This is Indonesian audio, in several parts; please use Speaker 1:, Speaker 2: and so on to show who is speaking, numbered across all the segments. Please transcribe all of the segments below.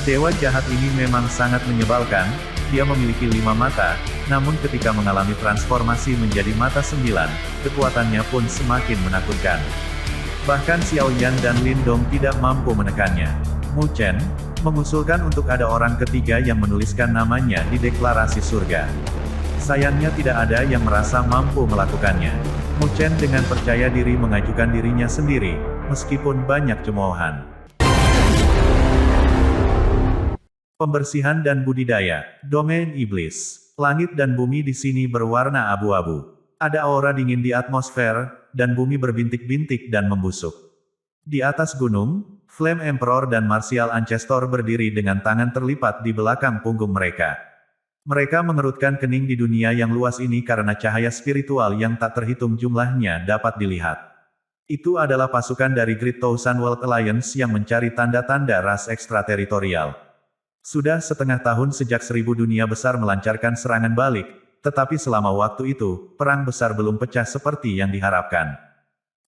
Speaker 1: Dewa jahat ini memang sangat menyebalkan, dia memiliki 5 mata, namun ketika mengalami transformasi menjadi mata 9, kekuatannya pun semakin menakutkan. Bahkan Xiao Yan dan Lin Dong tidak mampu menekannya. Mu Chen mengusulkan untuk ada orang ketiga yang menuliskan namanya di deklarasi surga. Sayangnya tidak ada yang merasa mampu melakukannya. Mu Chen dengan percaya diri mengajukan dirinya sendiri, meskipun banyak cemoohan. Pembersihan dan budidaya, domain iblis. Langit dan bumi di sini berwarna abu-abu. Ada aura dingin di atmosfer, dan bumi berbintik-bintik dan membusuk. Di atas gunung, Flame Emperor dan Martial Ancestor berdiri dengan tangan terlipat di belakang punggung mereka. Mereka mengerutkan kening di dunia yang luas ini karena cahaya spiritual yang tak terhitung jumlahnya dapat dilihat. Itu adalah pasukan dari Great Thousand World Alliance yang mencari tanda-tanda ras ekstrateritorial. Sudah setengah tahun sejak 1000 dunia besar melancarkan serangan balik, tetapi selama waktu itu, perang besar belum pecah seperti yang diharapkan.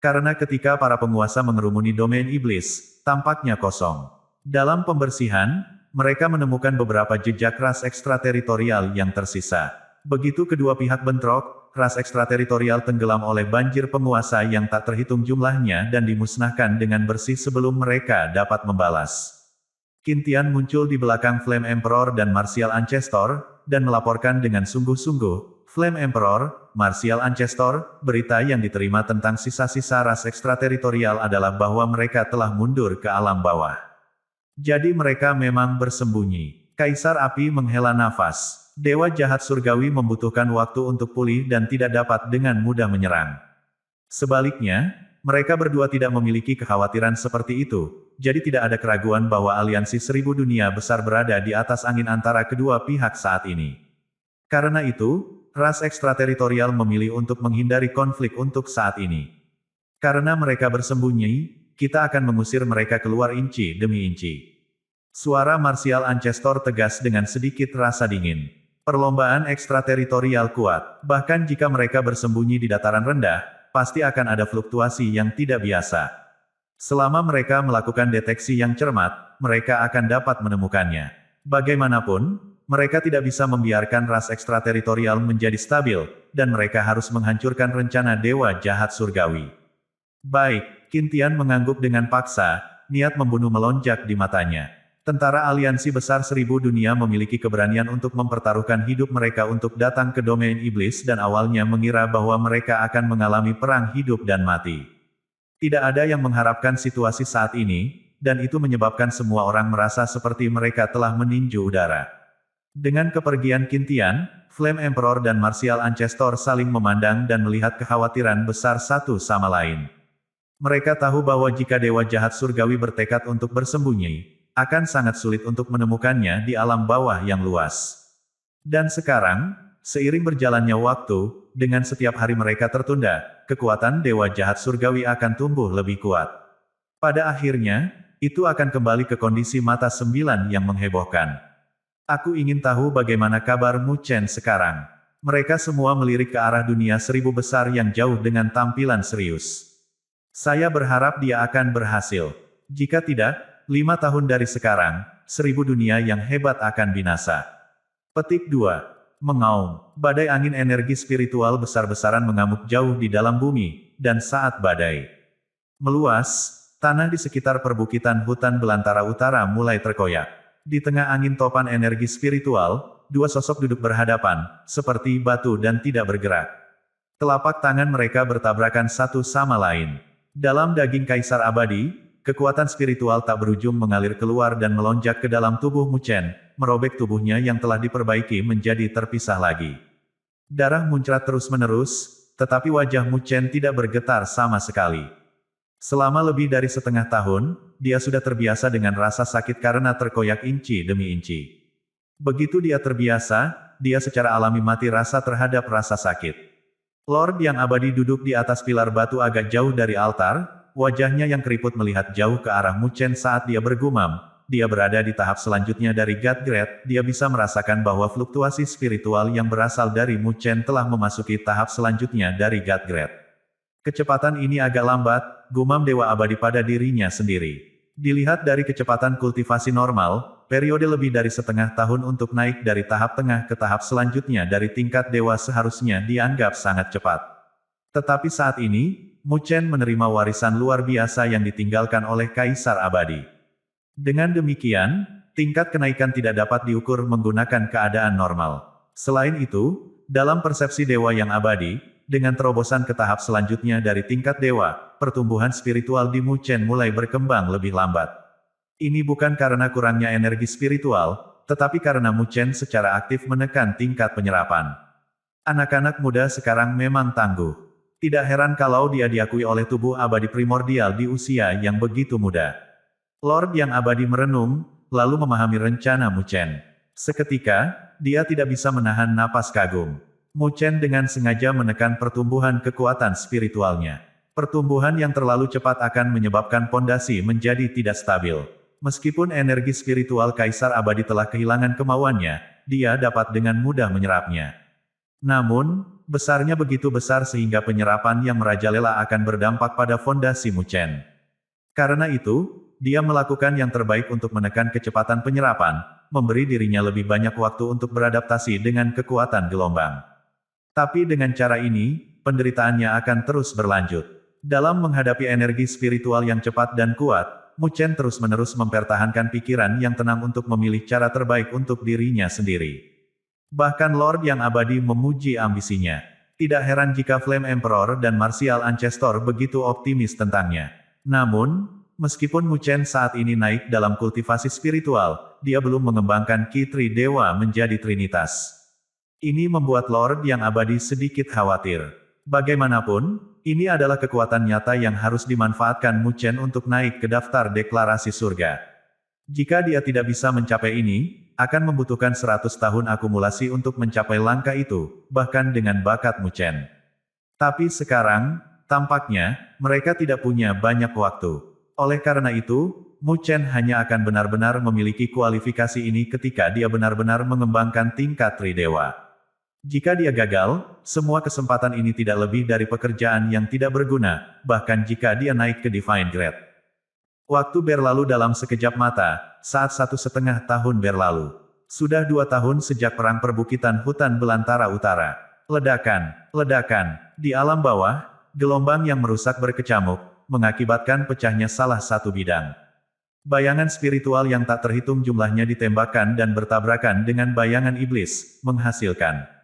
Speaker 1: Karena ketika para penguasa mengerumuni domain iblis, tampaknya kosong. Dalam pembersihan, mereka menemukan beberapa jejak ras ekstrateritorial yang tersisa. Begitu kedua pihak bentrok, ras ekstrateritorial tenggelam oleh banjir penguasa yang tak terhitung jumlahnya dan dimusnahkan dengan bersih sebelum mereka dapat membalas. Qin Tian muncul di belakang Flame Emperor dan Martial Ancestor, dan melaporkan dengan sungguh-sungguh, Flame Emperor, Martial Ancestor, berita yang diterima tentang sisa-sisa ras ekstrateritorial adalah bahwa mereka telah mundur ke alam bawah. Jadi mereka memang bersembunyi. Kaisar Api menghela nafas. Dewa jahat surgawi membutuhkan waktu untuk pulih dan tidak dapat dengan mudah menyerang. Sebaliknya, mereka berdua tidak memiliki kekhawatiran seperti itu, jadi tidak ada keraguan bahwa aliansi 1000 dunia besar berada di atas angin antara kedua pihak saat ini. Karena itu, ras ekstrateritorial memilih untuk menghindari konflik untuk saat ini. Karena mereka bersembunyi, kita akan mengusir mereka keluar inci demi inci. Suara Martial Ancestor tegas dengan sedikit rasa dingin. Perlombaan ekstrateritorial kuat, bahkan jika mereka bersembunyi di dataran rendah, pasti akan ada fluktuasi yang tidak biasa. Selama mereka melakukan deteksi yang cermat, mereka akan dapat menemukannya. Bagaimanapun, mereka tidak bisa membiarkan ras ekstrateritorial menjadi stabil, dan mereka harus menghancurkan rencana dewa jahat surgawi. Baik, Qin Tian mengangguk dengan paksa, niat membunuh melonjak di matanya. Tentara aliansi besar 1000 dunia memiliki keberanian untuk mempertaruhkan hidup mereka untuk datang ke domain iblis dan awalnya mengira bahwa mereka akan mengalami perang hidup dan mati. Tidak ada yang mengharapkan situasi saat ini, dan itu menyebabkan semua orang merasa seperti mereka telah meninju udara. Dengan kepergian Qin Tian, Flame Emperor dan Martial Ancestor saling memandang dan melihat kekhawatiran besar satu sama lain. Mereka tahu bahwa jika dewa jahat surgawi bertekad untuk bersembunyi, akan sangat sulit untuk menemukannya di alam bawah yang luas. Dan sekarang, seiring berjalannya waktu, dengan setiap hari mereka tertunda, kekuatan dewa jahat surgawi akan tumbuh lebih kuat. Pada akhirnya, itu akan kembali ke kondisi mata 9 yang menghebohkan. Aku ingin tahu bagaimana kabar Mu Chen sekarang. Mereka semua melirik ke arah dunia 1000 besar yang jauh dengan tampilan serius. Saya berharap dia akan berhasil. Jika tidak, 5 tahun dari sekarang, 1000 dunia yang hebat akan binasa. Petik 2. Mengaum. Badai angin energi spiritual besar-besaran mengamuk jauh di dalam bumi, dan saat badai meluas, tanah di sekitar perbukitan hutan belantara utara mulai terkoyak. Di tengah angin topan energi spiritual, dua sosok duduk berhadapan, seperti batu dan tidak bergerak. Telapak tangan mereka bertabrakan satu sama lain. Dalam daging Kaisar Abadi, kekuatan spiritual tak berujung mengalir keluar dan melonjak ke dalam tubuh Mu Chen, merobek tubuhnya yang telah diperbaiki menjadi terpisah lagi. Darah muncrat terus-menerus, tetapi wajah Mu Chen tidak bergetar sama sekali. Selama lebih dari setengah tahun, dia sudah terbiasa dengan rasa sakit karena terkoyak inci demi inci. Begitu dia terbiasa, dia secara alami mati rasa terhadap rasa sakit. Lord yang abadi duduk di atas pilar batu agak jauh dari altar, wajahnya yang keriput melihat jauh ke arah Mu Chen saat dia bergumam, dia berada di tahap selanjutnya dari God Grade, dia bisa merasakan bahwa fluktuasi spiritual yang berasal dari Mu Chen telah memasuki tahap selanjutnya dari God Grade. Kecepatan ini agak lambat, gumam dewa abadi pada dirinya sendiri. Dilihat dari kecepatan kultivasi normal, periode lebih dari setengah tahun untuk naik dari tahap tengah ke tahap selanjutnya dari tingkat dewa seharusnya dianggap sangat cepat. Tetapi saat ini, Mu Chen menerima warisan luar biasa yang ditinggalkan oleh Kaisar Abadi. Dengan demikian, tingkat kenaikan tidak dapat diukur menggunakan keadaan normal. Selain itu, dalam persepsi dewa yang abadi, dengan terobosan ke tahap selanjutnya dari tingkat dewa, pertumbuhan spiritual di Mu Chen mulai berkembang lebih lambat. Ini bukan karena kurangnya energi spiritual, tetapi karena Mu Chen secara aktif menekan tingkat penyerapan. Anak-anak muda sekarang memang tangguh. Tidak heran kalau dia diakui oleh tubuh abadi primordial di usia yang begitu muda. Lord yang abadi merenung, lalu memahami rencana Mu Chen. Seketika, dia tidak bisa menahan napas kagum. Mu Chen dengan sengaja menekan pertumbuhan kekuatan spiritualnya. Pertumbuhan yang terlalu cepat akan menyebabkan pondasi menjadi tidak stabil. Meskipun energi spiritual Kaisar Abadi telah kehilangan kemauannya, dia dapat dengan mudah menyerapnya. Namun, besarnya begitu besar sehingga penyerapan yang merajalela akan berdampak pada fondasi Mu Chen. Karena itu, dia melakukan yang terbaik untuk menekan kecepatan penyerapan, memberi dirinya lebih banyak waktu untuk beradaptasi dengan kekuatan gelombang. Tapi dengan cara ini, penderitaannya akan terus berlanjut. Dalam menghadapi energi spiritual yang cepat dan kuat, Mu Chen terus-menerus mempertahankan pikiran yang tenang untuk memilih cara terbaik untuk dirinya sendiri. Bahkan Lord yang abadi memuji ambisinya. Tidak heran jika Flame Emperor dan Martial Ancestor begitu optimis tentangnya. Namun, meskipun Mu Chen saat ini naik dalam kultivasi spiritual, dia belum mengembangkan Ki Tri Dewa menjadi Trinitas. Ini membuat Lord yang abadi sedikit khawatir. Bagaimanapun, ini adalah kekuatan nyata yang harus dimanfaatkan Mu Chen untuk naik ke daftar deklarasi surga. Jika dia tidak bisa mencapai ini, akan membutuhkan 100 tahun akumulasi untuk mencapai langkah itu, bahkan dengan bakat Mu Chen. Tapi sekarang, tampaknya, mereka tidak punya banyak waktu. Oleh karena itu, Mu Chen hanya akan benar-benar memiliki kualifikasi ini ketika dia benar-benar mengembangkan tingkat Tridewa. Jika dia gagal, semua kesempatan ini tidak lebih dari pekerjaan yang tidak berguna, bahkan jika dia naik ke Divine Grade. Waktu berlalu dalam sekejap mata, saat 1,5 tahun berlalu. Sudah 2 tahun sejak perang perbukitan hutan belantara utara. Ledakan, ledakan, di alam bawah, gelombang yang merusak berkecamuk, mengakibatkan pecahnya salah satu bidang. Bayangan spiritual yang tak terhitung jumlahnya ditembakkan dan bertabrakan dengan bayangan iblis, menghasilkan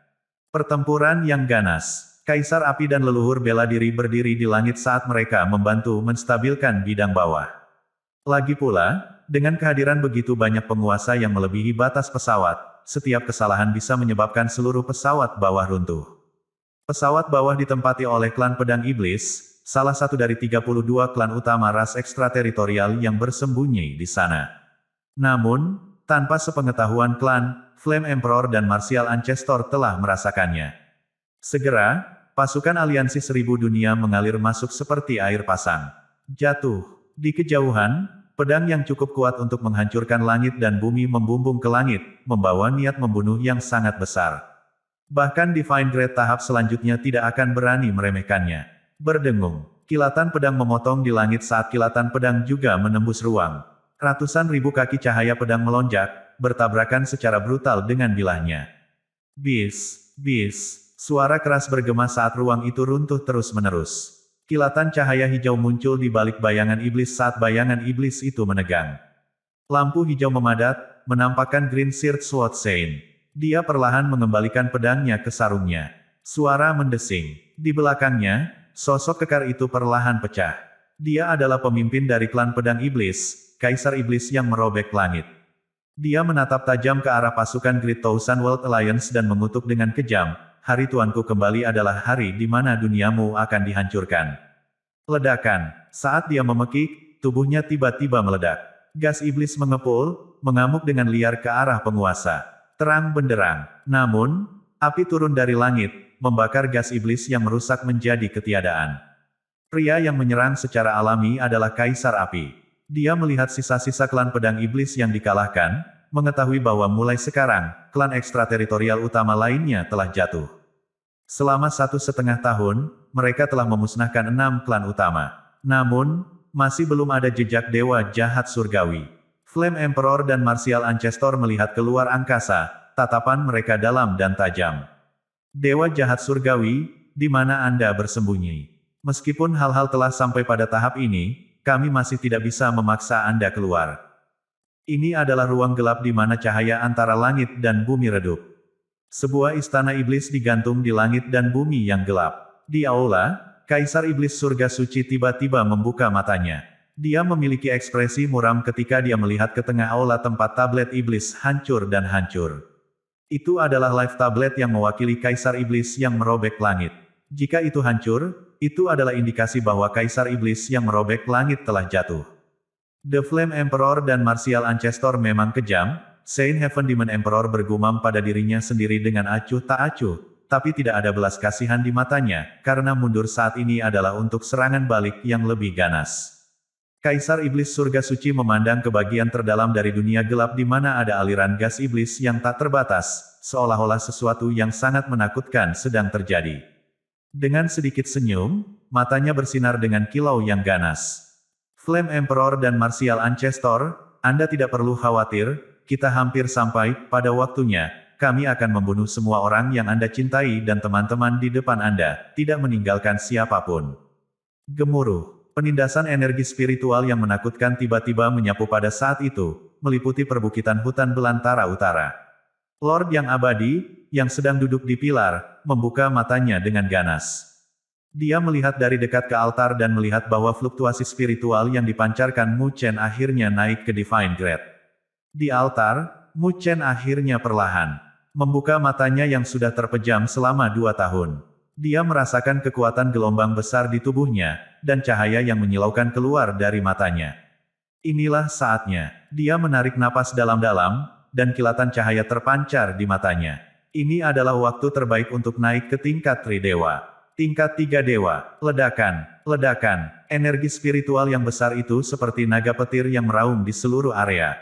Speaker 1: pertempuran yang ganas. Kaisar Api dan leluhur bela diri berdiri di langit saat mereka membantu menstabilkan bidang bawah. Lagi pula, dengan kehadiran begitu banyak penguasa yang melebihi batas pesawat, setiap kesalahan bisa menyebabkan seluruh pesawat bawah runtuh. Pesawat bawah ditempati oleh klan pedang iblis, salah satu dari 32 klan utama ras ekstrateritorial yang bersembunyi di sana. Namun, tanpa sepengetahuan klan, Flame Emperor dan Martial Ancestor telah merasakannya. Segera, pasukan aliansi 1000 dunia mengalir masuk seperti air pasang. Jatuh. Di kejauhan, pedang yang cukup kuat untuk menghancurkan langit dan bumi membumbung ke langit, membawa niat membunuh yang sangat besar. Bahkan Divine Grade tahap selanjutnya tidak akan berani meremehkannya. Berdengung, kilatan pedang memotong di langit saat kilatan pedang juga menembus ruang. Ratusan ribu kaki cahaya pedang melonjak, bertabrakan secara brutal dengan bilahnya. Bis, bis, suara keras bergema saat ruang itu runtuh terus-menerus. Kilatan cahaya hijau muncul di balik bayangan iblis saat bayangan iblis itu menegang. Lampu hijau memadat, menampakkan Green Shirt Sword Saint. Dia perlahan mengembalikan pedangnya ke sarungnya. Suara mendesing. Di belakangnya, sosok kekar itu perlahan pecah. Dia adalah pemimpin dari klan pedang iblis, Kaisar Iblis yang merobek langit. Dia menatap tajam ke arah pasukan Great Thousand World Alliance dan mengutuk dengan kejam, "Hari tuanku kembali adalah hari di mana duniamu akan dihancurkan." Ledakan. Saat dia memekik, tubuhnya tiba-tiba meledak. Gas iblis mengepul, mengamuk dengan liar ke arah penguasa. Terang benderang. Namun, api turun dari langit, membakar gas iblis yang merusak menjadi ketiadaan. Pria yang menyerang secara alami adalah Kaisar Api. Dia melihat sisa-sisa klan pedang iblis yang dikalahkan, mengetahui bahwa mulai sekarang, klan ekstrateritorial utama lainnya telah jatuh. Selama 1,5 tahun, mereka telah memusnahkan 6 klan utama. Namun, masih belum ada jejak dewa jahat surgawi. Flame Emperor dan Martial Ancestor melihat keluar angkasa, tatapan mereka dalam dan tajam. Dewa jahat surgawi, di mana Anda bersembunyi? Meskipun hal-hal telah sampai pada tahap ini, kami masih tidak bisa memaksa Anda keluar. Ini adalah ruang gelap di mana cahaya antara langit dan bumi redup. Sebuah istana iblis digantung di langit dan bumi yang gelap. Di aula, Kaisar Iblis Surga Suci tiba-tiba membuka matanya. Dia memiliki ekspresi muram ketika dia melihat ke tengah aula tempat tablet iblis hancur dan hancur. Itu adalah live tablet yang mewakili Kaisar Iblis yang merobek langit. Jika itu hancur, itu adalah indikasi bahwa Kaisar Iblis yang merobek langit telah jatuh. The Flame Emperor dan Martial Ancestor memang kejam. Saint Heaven Demon Emperor bergumam pada dirinya sendiri dengan acuh tak acuh, tapi tidak ada belas kasihan di matanya, karena mundur saat ini adalah untuk serangan balik yang lebih ganas. Kaisar Iblis Surga Suci memandang ke bagian terdalam dari dunia gelap di mana ada aliran gas iblis yang tak terbatas, seolah-olah sesuatu yang sangat menakutkan sedang terjadi. Dengan sedikit senyum, matanya bersinar dengan kilau yang ganas. Flame Emperor dan Martial Ancestor, Anda tidak perlu khawatir, kita hampir sampai, pada waktunya, kami akan membunuh semua orang yang Anda cintai dan teman-teman di depan Anda, tidak meninggalkan siapapun. Gemuruh. Penindasan energi spiritual yang menakutkan tiba-tiba menyapu pada saat itu, meliputi perbukitan hutan belantara utara. Lord yang abadi, yang sedang duduk di pilar, membuka matanya dengan ganas. Dia melihat dari dekat ke altar dan melihat bahwa fluktuasi spiritual yang dipancarkan Mu Chen akhirnya naik ke Divine Grade. Di altar, Mu Chen akhirnya perlahan membuka matanya yang sudah terpejam selama 2 tahun. Dia merasakan kekuatan gelombang besar di tubuhnya, dan cahaya yang menyilaukan keluar dari matanya. Inilah saatnya. Dia menarik napas dalam-dalam, dan kilatan cahaya terpancar di matanya. Ini adalah waktu terbaik untuk naik ke tingkat Tridewa. Tingkat 3 Dewa. Ledakan. Ledakan. Energi spiritual yang besar itu seperti naga petir yang meraung di seluruh area.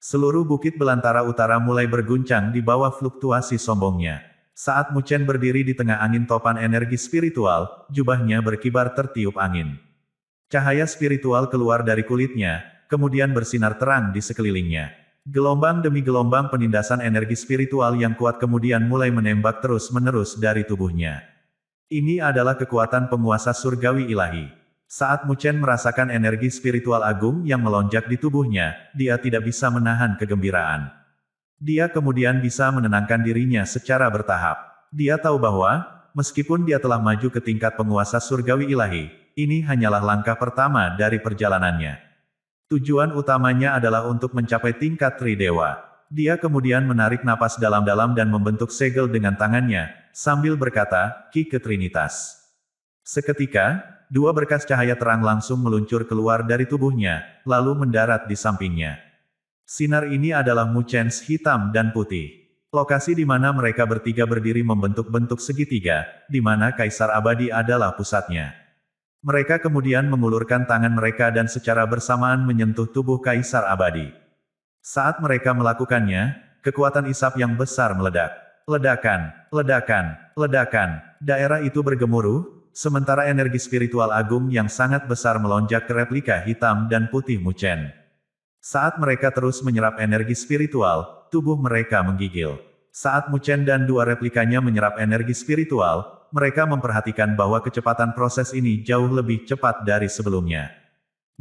Speaker 1: Seluruh bukit belantara utara mulai berguncang di bawah fluktuasi sombongnya. Saat Mu Chen berdiri di tengah angin topan energi spiritual, jubahnya berkibar tertiup angin. Cahaya spiritual keluar dari kulitnya, kemudian bersinar terang di sekelilingnya. Gelombang demi gelombang penindasan energi spiritual yang kuat kemudian mulai menembak terus-menerus dari tubuhnya. Ini adalah kekuatan penguasa surgawi ilahi. Saat Mu Chen merasakan energi spiritual agung yang melonjak di tubuhnya, dia tidak bisa menahan kegembiraan. Dia kemudian bisa menenangkan dirinya secara bertahap. Dia tahu bahwa, meskipun dia telah maju ke tingkat penguasa surgawi ilahi, ini hanyalah langkah pertama dari perjalanannya. Tujuan utamanya adalah untuk mencapai tingkat Tridewa. Dia kemudian menarik napas dalam-dalam dan membentuk segel dengan tangannya, sambil berkata, Ki ke Trinitas. Seketika, 2 berkas cahaya terang langsung meluncur keluar dari tubuhnya, lalu mendarat di sampingnya. Sinar ini adalah Mu Chen hitam dan putih. Lokasi di mana mereka bertiga berdiri membentuk bentuk segitiga, di mana Kaisar Abadi adalah pusatnya. Mereka kemudian mengulurkan tangan mereka dan secara bersamaan menyentuh tubuh Kaisar Abadi. Saat mereka melakukannya, kekuatan isap yang besar meledak. Ledakan, ledakan, ledakan. Daerah itu bergemuruh, sementara energi spiritual agung yang sangat besar melonjak ke replika hitam dan putih Mu Chen. Saat mereka terus menyerap energi spiritual, tubuh mereka menggigil. Saat Mu Chen dan 2 replikanya menyerap energi spiritual, mereka memperhatikan bahwa kecepatan proses ini jauh lebih cepat dari sebelumnya.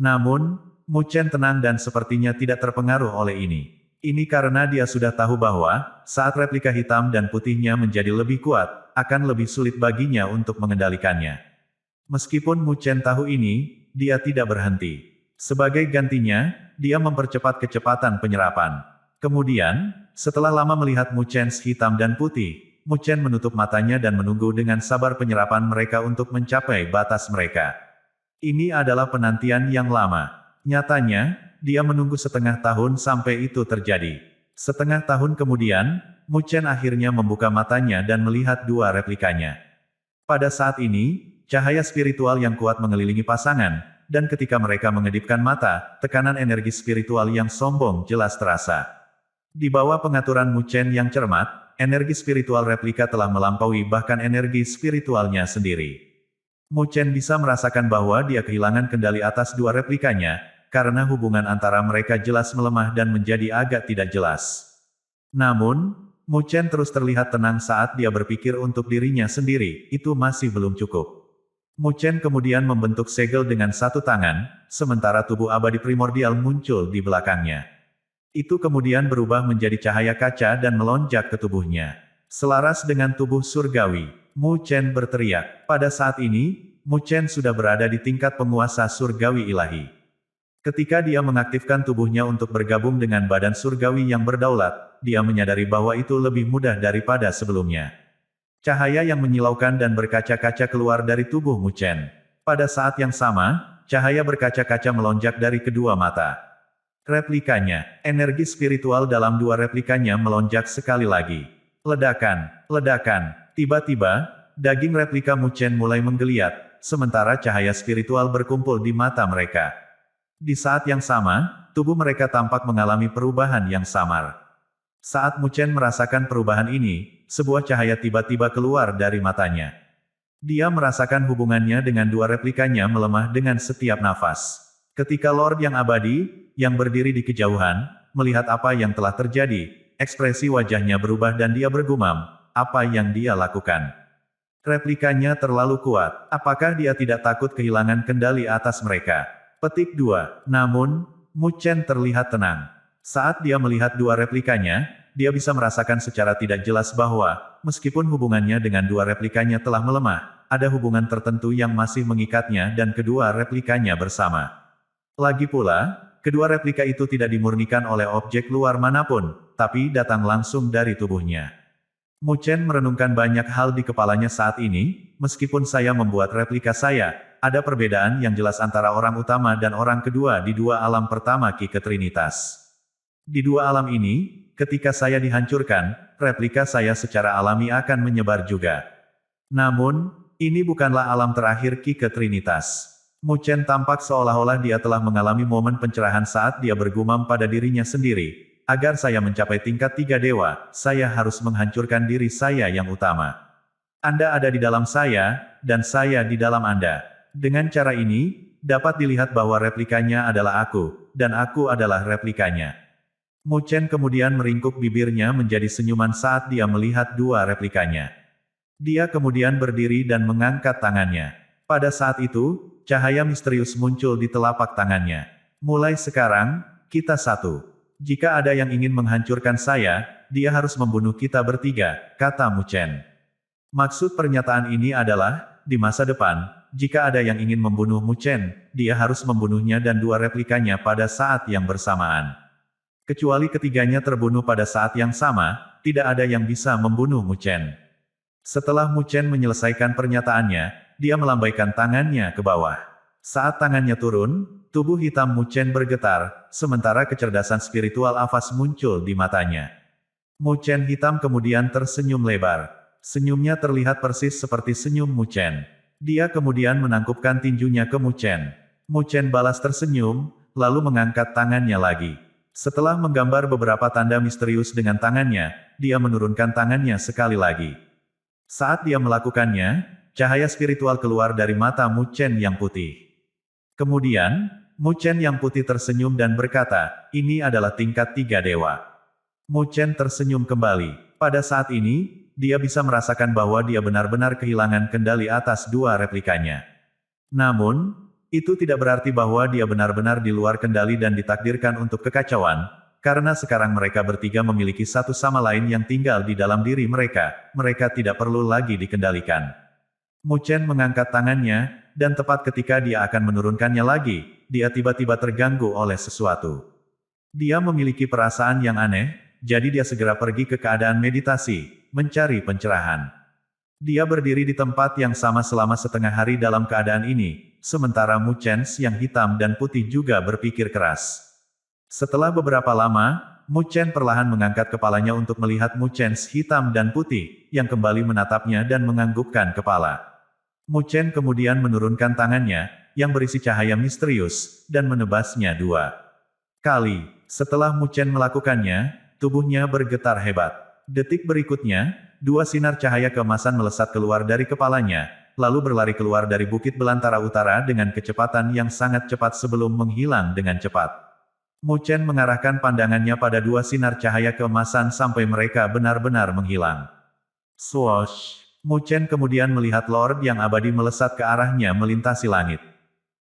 Speaker 1: Namun, Mu Chen tenang dan sepertinya tidak terpengaruh oleh ini. Ini karena dia sudah tahu bahwa, saat replika hitam dan putihnya menjadi lebih kuat, akan lebih sulit baginya untuk mengendalikannya. Meskipun Mu Chen tahu ini, dia tidak berhenti. Sebagai gantinya, dia mempercepat kecepatan penyerapan. Kemudian, setelah lama melihat Mu Chen hitam dan putih, Mu Chen menutup matanya dan menunggu dengan sabar penyerapan mereka untuk mencapai batas mereka. Ini adalah penantian yang lama. Nyatanya, dia menunggu setengah tahun sampai itu terjadi. Setengah tahun kemudian, Mu Chen akhirnya membuka matanya dan melihat 2 replikanya. Pada saat ini, cahaya spiritual yang kuat mengelilingi pasangan, dan ketika mereka mengedipkan mata, tekanan energi spiritual yang sombong jelas terasa. Di bawah pengaturan Mu Chen yang cermat, energi spiritual replika telah melampaui bahkan energi spiritualnya sendiri. Mu Chen bisa merasakan bahwa dia kehilangan kendali atas 2 replikanya, karena hubungan antara mereka jelas melemah dan menjadi agak tidak jelas. Namun, Mu Chen terus terlihat tenang saat dia berpikir untuk dirinya sendiri, itu masih belum cukup. Mu Chen kemudian membentuk segel dengan satu tangan, sementara tubuh abadi primordial muncul di belakangnya. Itu kemudian berubah menjadi cahaya kaca dan melonjak ke tubuhnya. Selaras dengan tubuh surgawi, Mu Chen berteriak. Pada saat ini, Mu Chen sudah berada di tingkat penguasa surgawi ilahi. Ketika dia mengaktifkan tubuhnya untuk bergabung dengan badan surgawi yang berdaulat, dia menyadari bahwa itu lebih mudah daripada sebelumnya. Cahaya yang menyilaukan dan berkaca-kaca keluar dari tubuh Mu Chen. Pada saat yang sama, cahaya berkaca-kaca melonjak dari kedua mata. Replikanya, energi spiritual dalam dua replikanya melonjak sekali lagi. Ledakan, ledakan, tiba-tiba, daging replika Mu Chen mulai menggeliat, sementara cahaya spiritual berkumpul di mata mereka. Di saat yang sama, tubuh mereka tampak mengalami perubahan yang samar. Saat Mu Chen merasakan perubahan ini, sebuah cahaya tiba-tiba keluar dari matanya. Dia merasakan hubungannya dengan dua replikanya melemah dengan setiap nafas. Ketika Lord yang abadi, yang berdiri di kejauhan, melihat apa yang telah terjadi, ekspresi wajahnya berubah dan dia bergumam, apa yang dia lakukan. Replikanya terlalu kuat, apakah dia tidak takut kehilangan kendali atas mereka? Petik 2. Namun, Mu Chen terlihat tenang. Saat dia melihat dua replikanya, dia bisa merasakan secara tidak jelas bahwa, meskipun hubungannya dengan dua replikanya telah melemah, ada hubungan tertentu yang masih mengikatnya dan kedua replikanya bersama. Lagi pula, kedua replika itu tidak dimurnikan oleh objek luar manapun, tapi datang langsung dari tubuhnya. Mu Chen merenungkan banyak hal di kepalanya saat ini, meskipun saya membuat replika saya, ada perbedaan yang jelas antara orang utama dan orang kedua di dua alam pertama Ki Trinitas. Di dua alam ini, ketika saya dihancurkan, replika saya secara alami akan menyebar juga. Namun, ini bukanlah alam terakhir Ki Trinitas. Mu Chen tampak seolah-olah dia telah mengalami momen pencerahan saat dia bergumam pada dirinya sendiri. Agar saya mencapai tingkat 3 dewa, saya harus menghancurkan diri saya yang utama. Anda ada di dalam saya, dan saya di dalam Anda. Dengan cara ini, dapat dilihat bahwa replikanya adalah aku, dan aku adalah replikanya. Mu Chen kemudian meringkuk bibirnya menjadi senyuman saat dia melihat dua replikanya. Dia kemudian berdiri dan mengangkat tangannya. Pada saat itu, cahaya misterius muncul di telapak tangannya. Mulai sekarang, kita satu. Jika ada yang ingin menghancurkan saya, dia harus membunuh kita bertiga, kata Mu Chen. Maksud pernyataan ini adalah, di masa depan, jika ada yang ingin membunuh Mu Chen, dia harus membunuhnya dan dua replikanya pada saat yang bersamaan. Kecuali ketiganya terbunuh pada saat yang sama, tidak ada yang bisa membunuh Mu Chen. Setelah Mu Chen menyelesaikan pernyataannya, dia melambaikan tangannya ke bawah. Saat tangannya turun, tubuh hitam Mu Chen bergetar, sementara kecerdasan spiritual Avas muncul di matanya. Mu Chen hitam kemudian tersenyum lebar. Senyumnya terlihat persis seperti senyum Mu Chen. Dia kemudian menangkupkan tinjunya ke Mu Chen. Mu Chen balas tersenyum, lalu mengangkat tangannya lagi. Setelah menggambar beberapa tanda misterius dengan tangannya, dia menurunkan tangannya sekali lagi. Saat dia melakukannya, cahaya spiritual keluar dari mata Mu Chen yang putih. Kemudian, Mu Chen yang putih tersenyum dan berkata, ini adalah tingkat 3 dewa. Mu Chen tersenyum kembali. Pada saat ini, dia bisa merasakan bahwa dia benar-benar kehilangan kendali atas dua replikanya. Namun, itu tidak berarti bahwa dia benar-benar di luar kendali dan ditakdirkan untuk kekacauan, karena sekarang mereka bertiga memiliki satu sama lain yang tinggal di dalam diri mereka tidak perlu lagi dikendalikan. Mu Chen mengangkat tangannya, dan tepat ketika dia akan menurunkannya lagi, dia tiba-tiba terganggu oleh sesuatu. Dia memiliki perasaan yang aneh, jadi dia segera pergi ke keadaan meditasi, mencari pencerahan. Dia berdiri di tempat yang sama selama setengah hari dalam keadaan ini, sementara Mu Chen yang hitam dan putih juga berpikir keras. Setelah beberapa lama, Mu Chen perlahan mengangkat kepalanya untuk melihat Mu Chen hitam dan putih, yang kembali menatapnya dan menganggukkan kepala. Mu Chen kemudian menurunkan tangannya, yang berisi cahaya misterius, dan menebasnya 2 kali. Setelah Mu Chen melakukannya, tubuhnya bergetar hebat. Detik berikutnya, 2 sinar cahaya keemasan melesat keluar dari kepalanya, lalu berlari keluar dari bukit belantara utara dengan kecepatan yang sangat cepat sebelum menghilang dengan cepat. Mu Chen mengarahkan pandangannya pada dua sinar cahaya keemasan sampai mereka benar-benar menghilang. Swoosh! Mu Chen kemudian melihat Lord yang abadi melesat ke arahnya melintasi langit.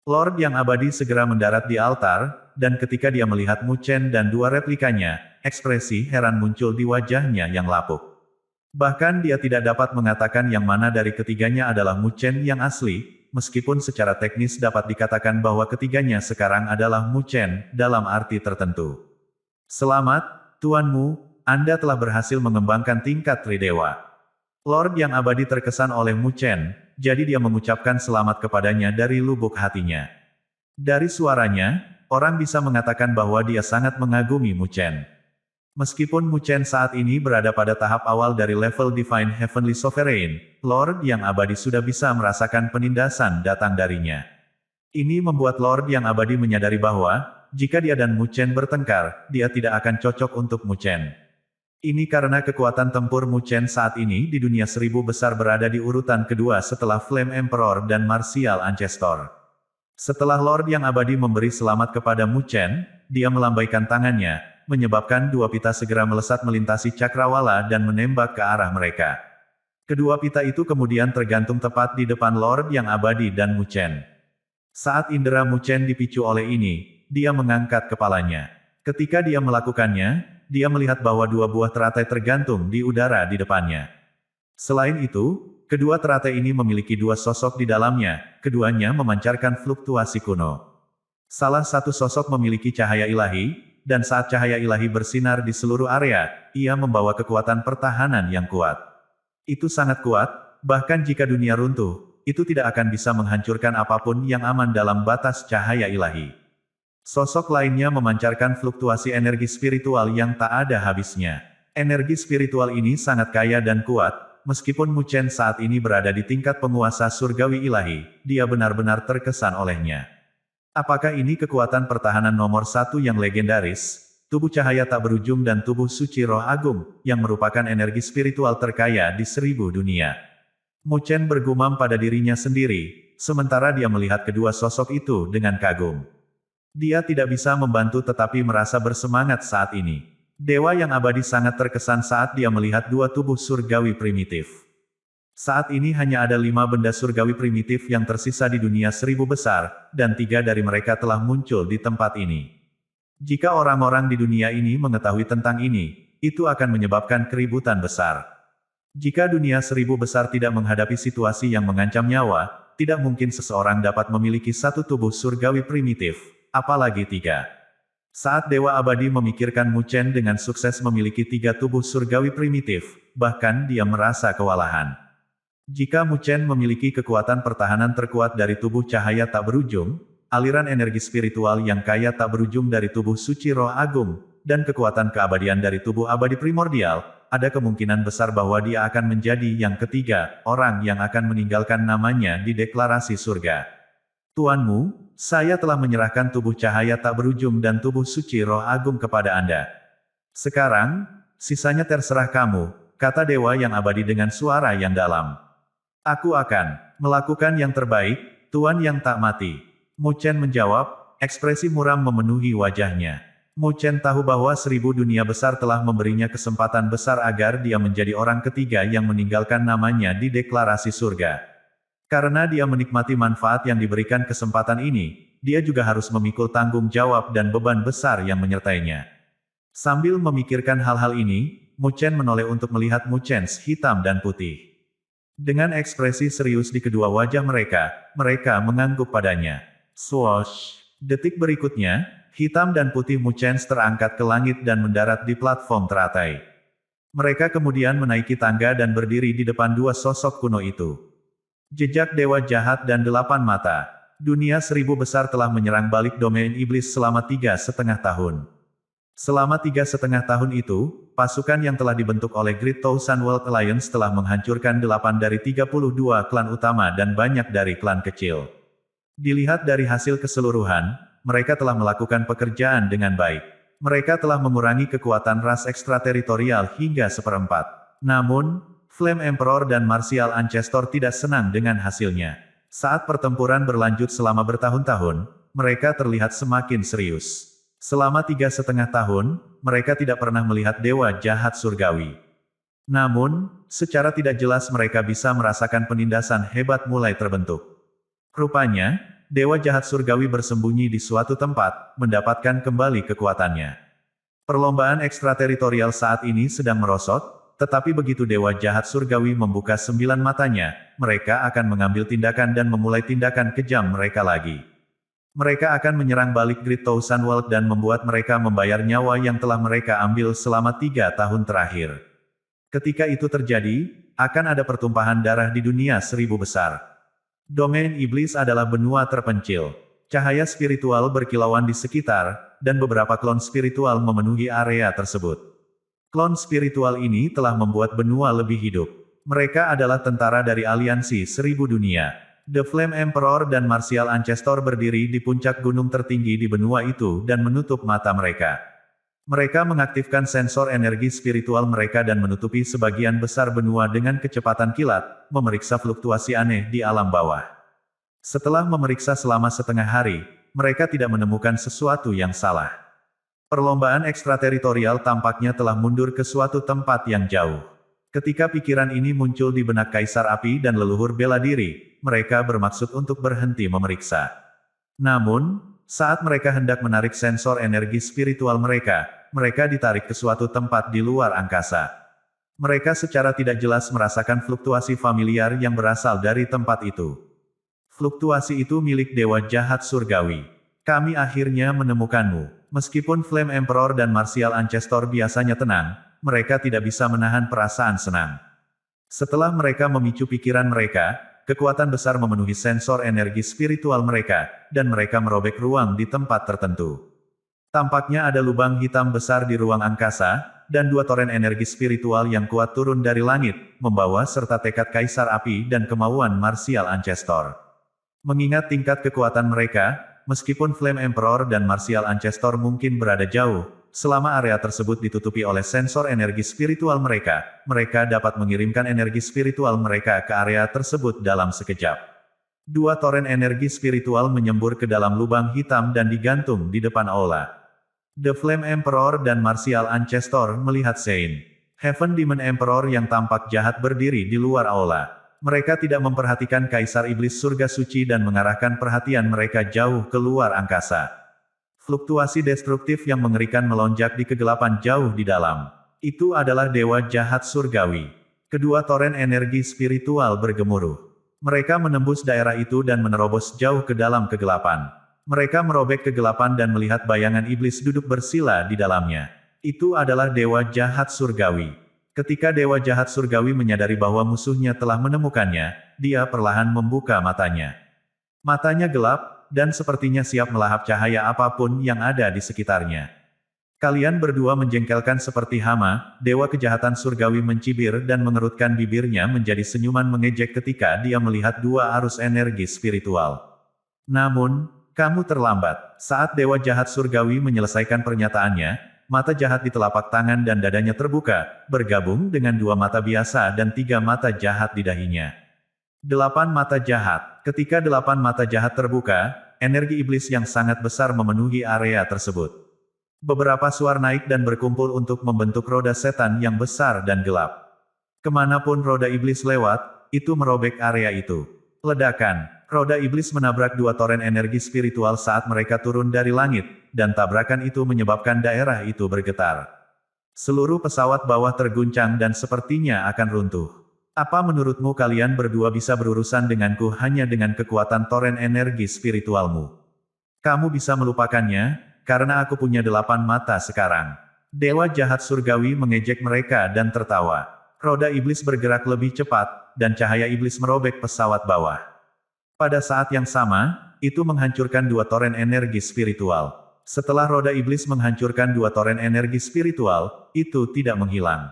Speaker 1: Lord yang abadi segera mendarat di altar, dan ketika dia melihat Mu Chen dan dua replikanya, ekspresi heran muncul di wajahnya yang lapuk. Bahkan dia tidak dapat mengatakan yang mana dari ketiganya adalah Mu Chen yang asli, meskipun secara teknis dapat dikatakan bahwa ketiganya sekarang adalah Mu Chen, dalam arti tertentu. Selamat, Tuan Mu, Anda telah berhasil mengembangkan tingkat Tridewa. Lord yang abadi terkesan oleh Mu Chen, jadi dia mengucapkan selamat kepadanya dari lubuk hatinya. Dari suaranya, orang bisa mengatakan bahwa dia sangat mengagumi Mu Chen. Meskipun Mu Chen saat ini berada pada tahap awal dari level Divine Heavenly Sovereign, Lord yang abadi sudah bisa merasakan penindasan datang darinya. Ini membuat Lord yang abadi menyadari bahwa, jika dia dan Mu Chen bertengkar, dia tidak akan cocok untuk Mu Chen. Ini karena kekuatan tempur Mu Chen saat ini di dunia 1000 besar berada di urutan kedua setelah Flame Emperor dan Martial Ancestor. Setelah Lord yang abadi memberi selamat kepada Mu Chen, dia melambaikan tangannya, menyebabkan dua pita segera melesat melintasi cakrawala dan menembak ke arah mereka. Kedua pita itu kemudian tergantung tepat di depan Lord yang abadi dan Mu Chen. Saat indera Mu Chen dipicu oleh ini, dia mengangkat kepalanya. Ketika dia melakukannya, dia melihat bahwa dua buah teratai tergantung di udara di depannya. Selain itu, kedua teratai ini memiliki dua sosok di dalamnya, keduanya memancarkan fluktuasi kuno. Salah satu sosok memiliki cahaya ilahi, dan saat cahaya ilahi bersinar di seluruh area, ia membawa kekuatan pertahanan yang kuat. Itu sangat kuat, bahkan jika dunia runtuh, itu tidak akan bisa menghancurkan apapun yang aman dalam batas cahaya ilahi. Sosok lainnya memancarkan fluktuasi energi spiritual yang tak ada habisnya. Energi spiritual ini sangat kaya dan kuat, meskipun Mu Chen saat ini berada di tingkat penguasa surgawi ilahi, dia benar-benar terkesan olehnya. Apakah ini kekuatan pertahanan nomor satu yang legendaris, tubuh cahaya tak berujung dan tubuh suci roh agung, yang merupakan energi spiritual terkaya di 1000 dunia? Mu Chen bergumam pada dirinya sendiri, sementara dia melihat kedua sosok itu dengan kagum. Dia tidak bisa membantu tetapi merasa bersemangat saat ini. Dewa yang abadi sangat terkesan saat dia melihat dua tubuh surgawi primitif. Saat ini hanya ada 5 benda surgawi primitif yang tersisa di dunia 1000 besar, dan 3 dari mereka telah muncul di tempat ini. Jika orang-orang di dunia ini mengetahui tentang ini, itu akan menyebabkan keributan besar. Jika dunia 1000 besar tidak menghadapi situasi yang mengancam nyawa, tidak mungkin seseorang dapat memiliki satu tubuh surgawi primitif, apalagi 3. Saat Dewa Abadi memikirkan Mu Chen dengan sukses memiliki 3 tubuh surgawi primitif, bahkan dia merasa kewalahan. Jika Mu Chen memiliki kekuatan pertahanan terkuat dari tubuh cahaya tak berujung, aliran energi spiritual yang kaya tak berujung dari tubuh suci roh agung, dan kekuatan keabadian dari tubuh abadi primordial, ada kemungkinan besar bahwa dia akan menjadi yang ketiga, orang yang akan meninggalkan namanya di deklarasi surga. Tuan Mu, saya telah menyerahkan tubuh cahaya tak berujung dan tubuh suci roh agung kepada Anda. Sekarang, sisanya terserah kamu, kata Dewa yang abadi dengan suara yang dalam. Aku akan melakukan yang terbaik, Tuan yang tak mati. Mu Chen menjawab, ekspresi muram memenuhi wajahnya. Mu Chen tahu bahwa 1000 dunia besar telah memberinya kesempatan besar agar dia menjadi orang ketiga yang meninggalkan namanya di deklarasi surga. Karena dia menikmati manfaat yang diberikan kesempatan ini, dia juga harus memikul tanggung jawab dan beban besar yang menyertainya. Sambil memikirkan hal-hal ini, Mu Chen menoleh untuk melihat Mu Chen hitam dan putih. Dengan ekspresi serius di kedua wajah mereka mengangguk padanya. Swoosh! Detik berikutnya, hitam dan putih Mu Chen terangkat ke langit dan mendarat di platform teratai. Mereka kemudian menaiki tangga dan berdiri di depan dua sosok kuno itu. Jejak dewa jahat dan 8 mata. Dunia 1000 besar telah menyerang balik domain iblis selama 3,5 tahun. Selama 3,5 tahun itu, pasukan yang telah dibentuk oleh Great Thousand World Alliance telah menghancurkan 8 dari 32 klan utama dan banyak dari klan kecil. Dilihat dari hasil keseluruhan, mereka telah melakukan pekerjaan dengan baik. Mereka telah mengurangi kekuatan ras ekstrateritorial hingga 1/4. Namun, Flame Emperor dan Martial Ancestor tidak senang dengan hasilnya. Saat pertempuran berlanjut selama bertahun-tahun, mereka terlihat semakin serius. Selama 3,5 tahun, mereka tidak pernah melihat dewa jahat surgawi. Namun, secara tidak jelas mereka bisa merasakan penindasan hebat mulai terbentuk. Rupanya, dewa jahat surgawi bersembunyi di suatu tempat, mendapatkan kembali kekuatannya. Perlombaan ekstrateritorial saat ini sedang merosot, tetapi begitu dewa jahat surgawi membuka 9 matanya, mereka akan mengambil tindakan dan memulai tindakan kejam mereka lagi. Mereka akan menyerang balik Great Thousand World dan membuat mereka membayar nyawa yang telah mereka ambil selama 3 tahun terakhir. Ketika itu terjadi, akan ada pertumpahan darah di dunia 1000 besar. Domain iblis adalah benua terpencil. Cahaya spiritual berkilauan di sekitar, dan beberapa klon spiritual memenuhi area tersebut. Klon spiritual ini telah membuat benua lebih hidup. Mereka adalah tentara dari aliansi 1000 dunia. The Flame Emperor dan Martial Ancestor berdiri di puncak gunung tertinggi di benua itu dan menutup mata mereka. Mereka mengaktifkan sensor energi spiritual mereka dan menutupi sebagian besar benua dengan kecepatan kilat, memeriksa fluktuasi aneh di alam bawah. Setelah memeriksa selama setengah hari, mereka tidak menemukan sesuatu yang salah. Perlombaan ekstrateritorial tampaknya telah mundur ke suatu tempat yang jauh. Ketika pikiran ini muncul di benak Kaisar Api dan leluhur bela diri, mereka bermaksud untuk berhenti memeriksa. Namun, saat mereka hendak menarik sensor energi spiritual mereka, mereka ditarik ke suatu tempat di luar angkasa. Mereka secara tidak jelas merasakan fluktuasi familiar yang berasal dari tempat itu. Fluktuasi itu milik dewa jahat surgawi. Kami akhirnya menemukanmu. Meskipun Flame Emperor dan Martial Ancestor biasanya tenang, mereka tidak bisa menahan perasaan senang. Setelah mereka memicu pikiran mereka, kekuatan besar memenuhi sensor energi spiritual mereka, dan mereka merobek ruang di tempat tertentu. Tampaknya ada lubang hitam besar di ruang angkasa, dan 2 toren energi spiritual yang kuat turun dari langit, membawa serta tekad Kaisar Api dan kemauan Martial Ancestor. Mengingat tingkat kekuatan mereka, meskipun Flame Emperor dan Martial Ancestor mungkin berada jauh, selama area tersebut ditutupi oleh sensor energi spiritual mereka, mereka dapat mengirimkan energi spiritual mereka ke area tersebut dalam sekejap. 2 toren energi spiritual menyembur ke dalam lubang hitam dan digantung di depan aula. The Flame Emperor dan Martial Ancestor melihat Sein, Heaven Demon Emperor yang tampak jahat berdiri di luar aula. Mereka tidak memperhatikan Kaisar Iblis Surga Suci dan mengarahkan perhatian mereka jauh ke luar angkasa. Fluktuasi destruktif yang mengerikan melonjak di kegelapan jauh di dalam. Itu adalah dewa jahat surgawi. Kedua toren energi spiritual bergemuruh. Mereka menembus daerah itu dan menerobos jauh ke dalam kegelapan. Mereka merobek kegelapan dan melihat bayangan iblis duduk bersila di dalamnya. Itu adalah dewa jahat surgawi. Ketika dewa jahat surgawi menyadari bahwa musuhnya telah menemukannya, dia perlahan membuka matanya. Matanya gelap, dan sepertinya siap melahap cahaya apapun yang ada di sekitarnya. Kalian berdua menjengkelkan seperti hama, dewa kejahatan surgawi mencibir dan mengerutkan bibirnya menjadi senyuman mengejek ketika dia melihat 2 arus energi spiritual. Namun, kamu terlambat. Saat dewa jahat surgawi menyelesaikan pernyataannya, mata jahat di telapak tangan dan dadanya terbuka, bergabung dengan 2 mata biasa dan 3 mata jahat di dahinya. 8 mata jahat. Ketika 8 mata jahat terbuka, energi iblis yang sangat besar memenuhi area tersebut. Beberapa suar naik dan berkumpul untuk membentuk roda setan yang besar dan gelap. Kemanapun roda iblis lewat, itu merobek area itu. Ledakan. Roda iblis menabrak 2 toren energi spiritual saat mereka turun dari langit, dan tabrakan itu menyebabkan daerah itu bergetar. Seluruh pesawat bawah terguncang dan sepertinya akan runtuh. Apa menurutmu kalian berdua bisa berurusan denganku hanya dengan kekuatan toren energi spiritualmu? Kamu bisa melupakannya, karena aku punya 8 mata sekarang. Dewa jahat surgawi mengejek mereka dan tertawa. Roda iblis bergerak lebih cepat, dan cahaya iblis merobek pesawat bawah. Pada saat yang sama, itu menghancurkan 2 toren energi spiritual. Setelah roda iblis menghancurkan 2 toren energi spiritual, itu tidak menghilang.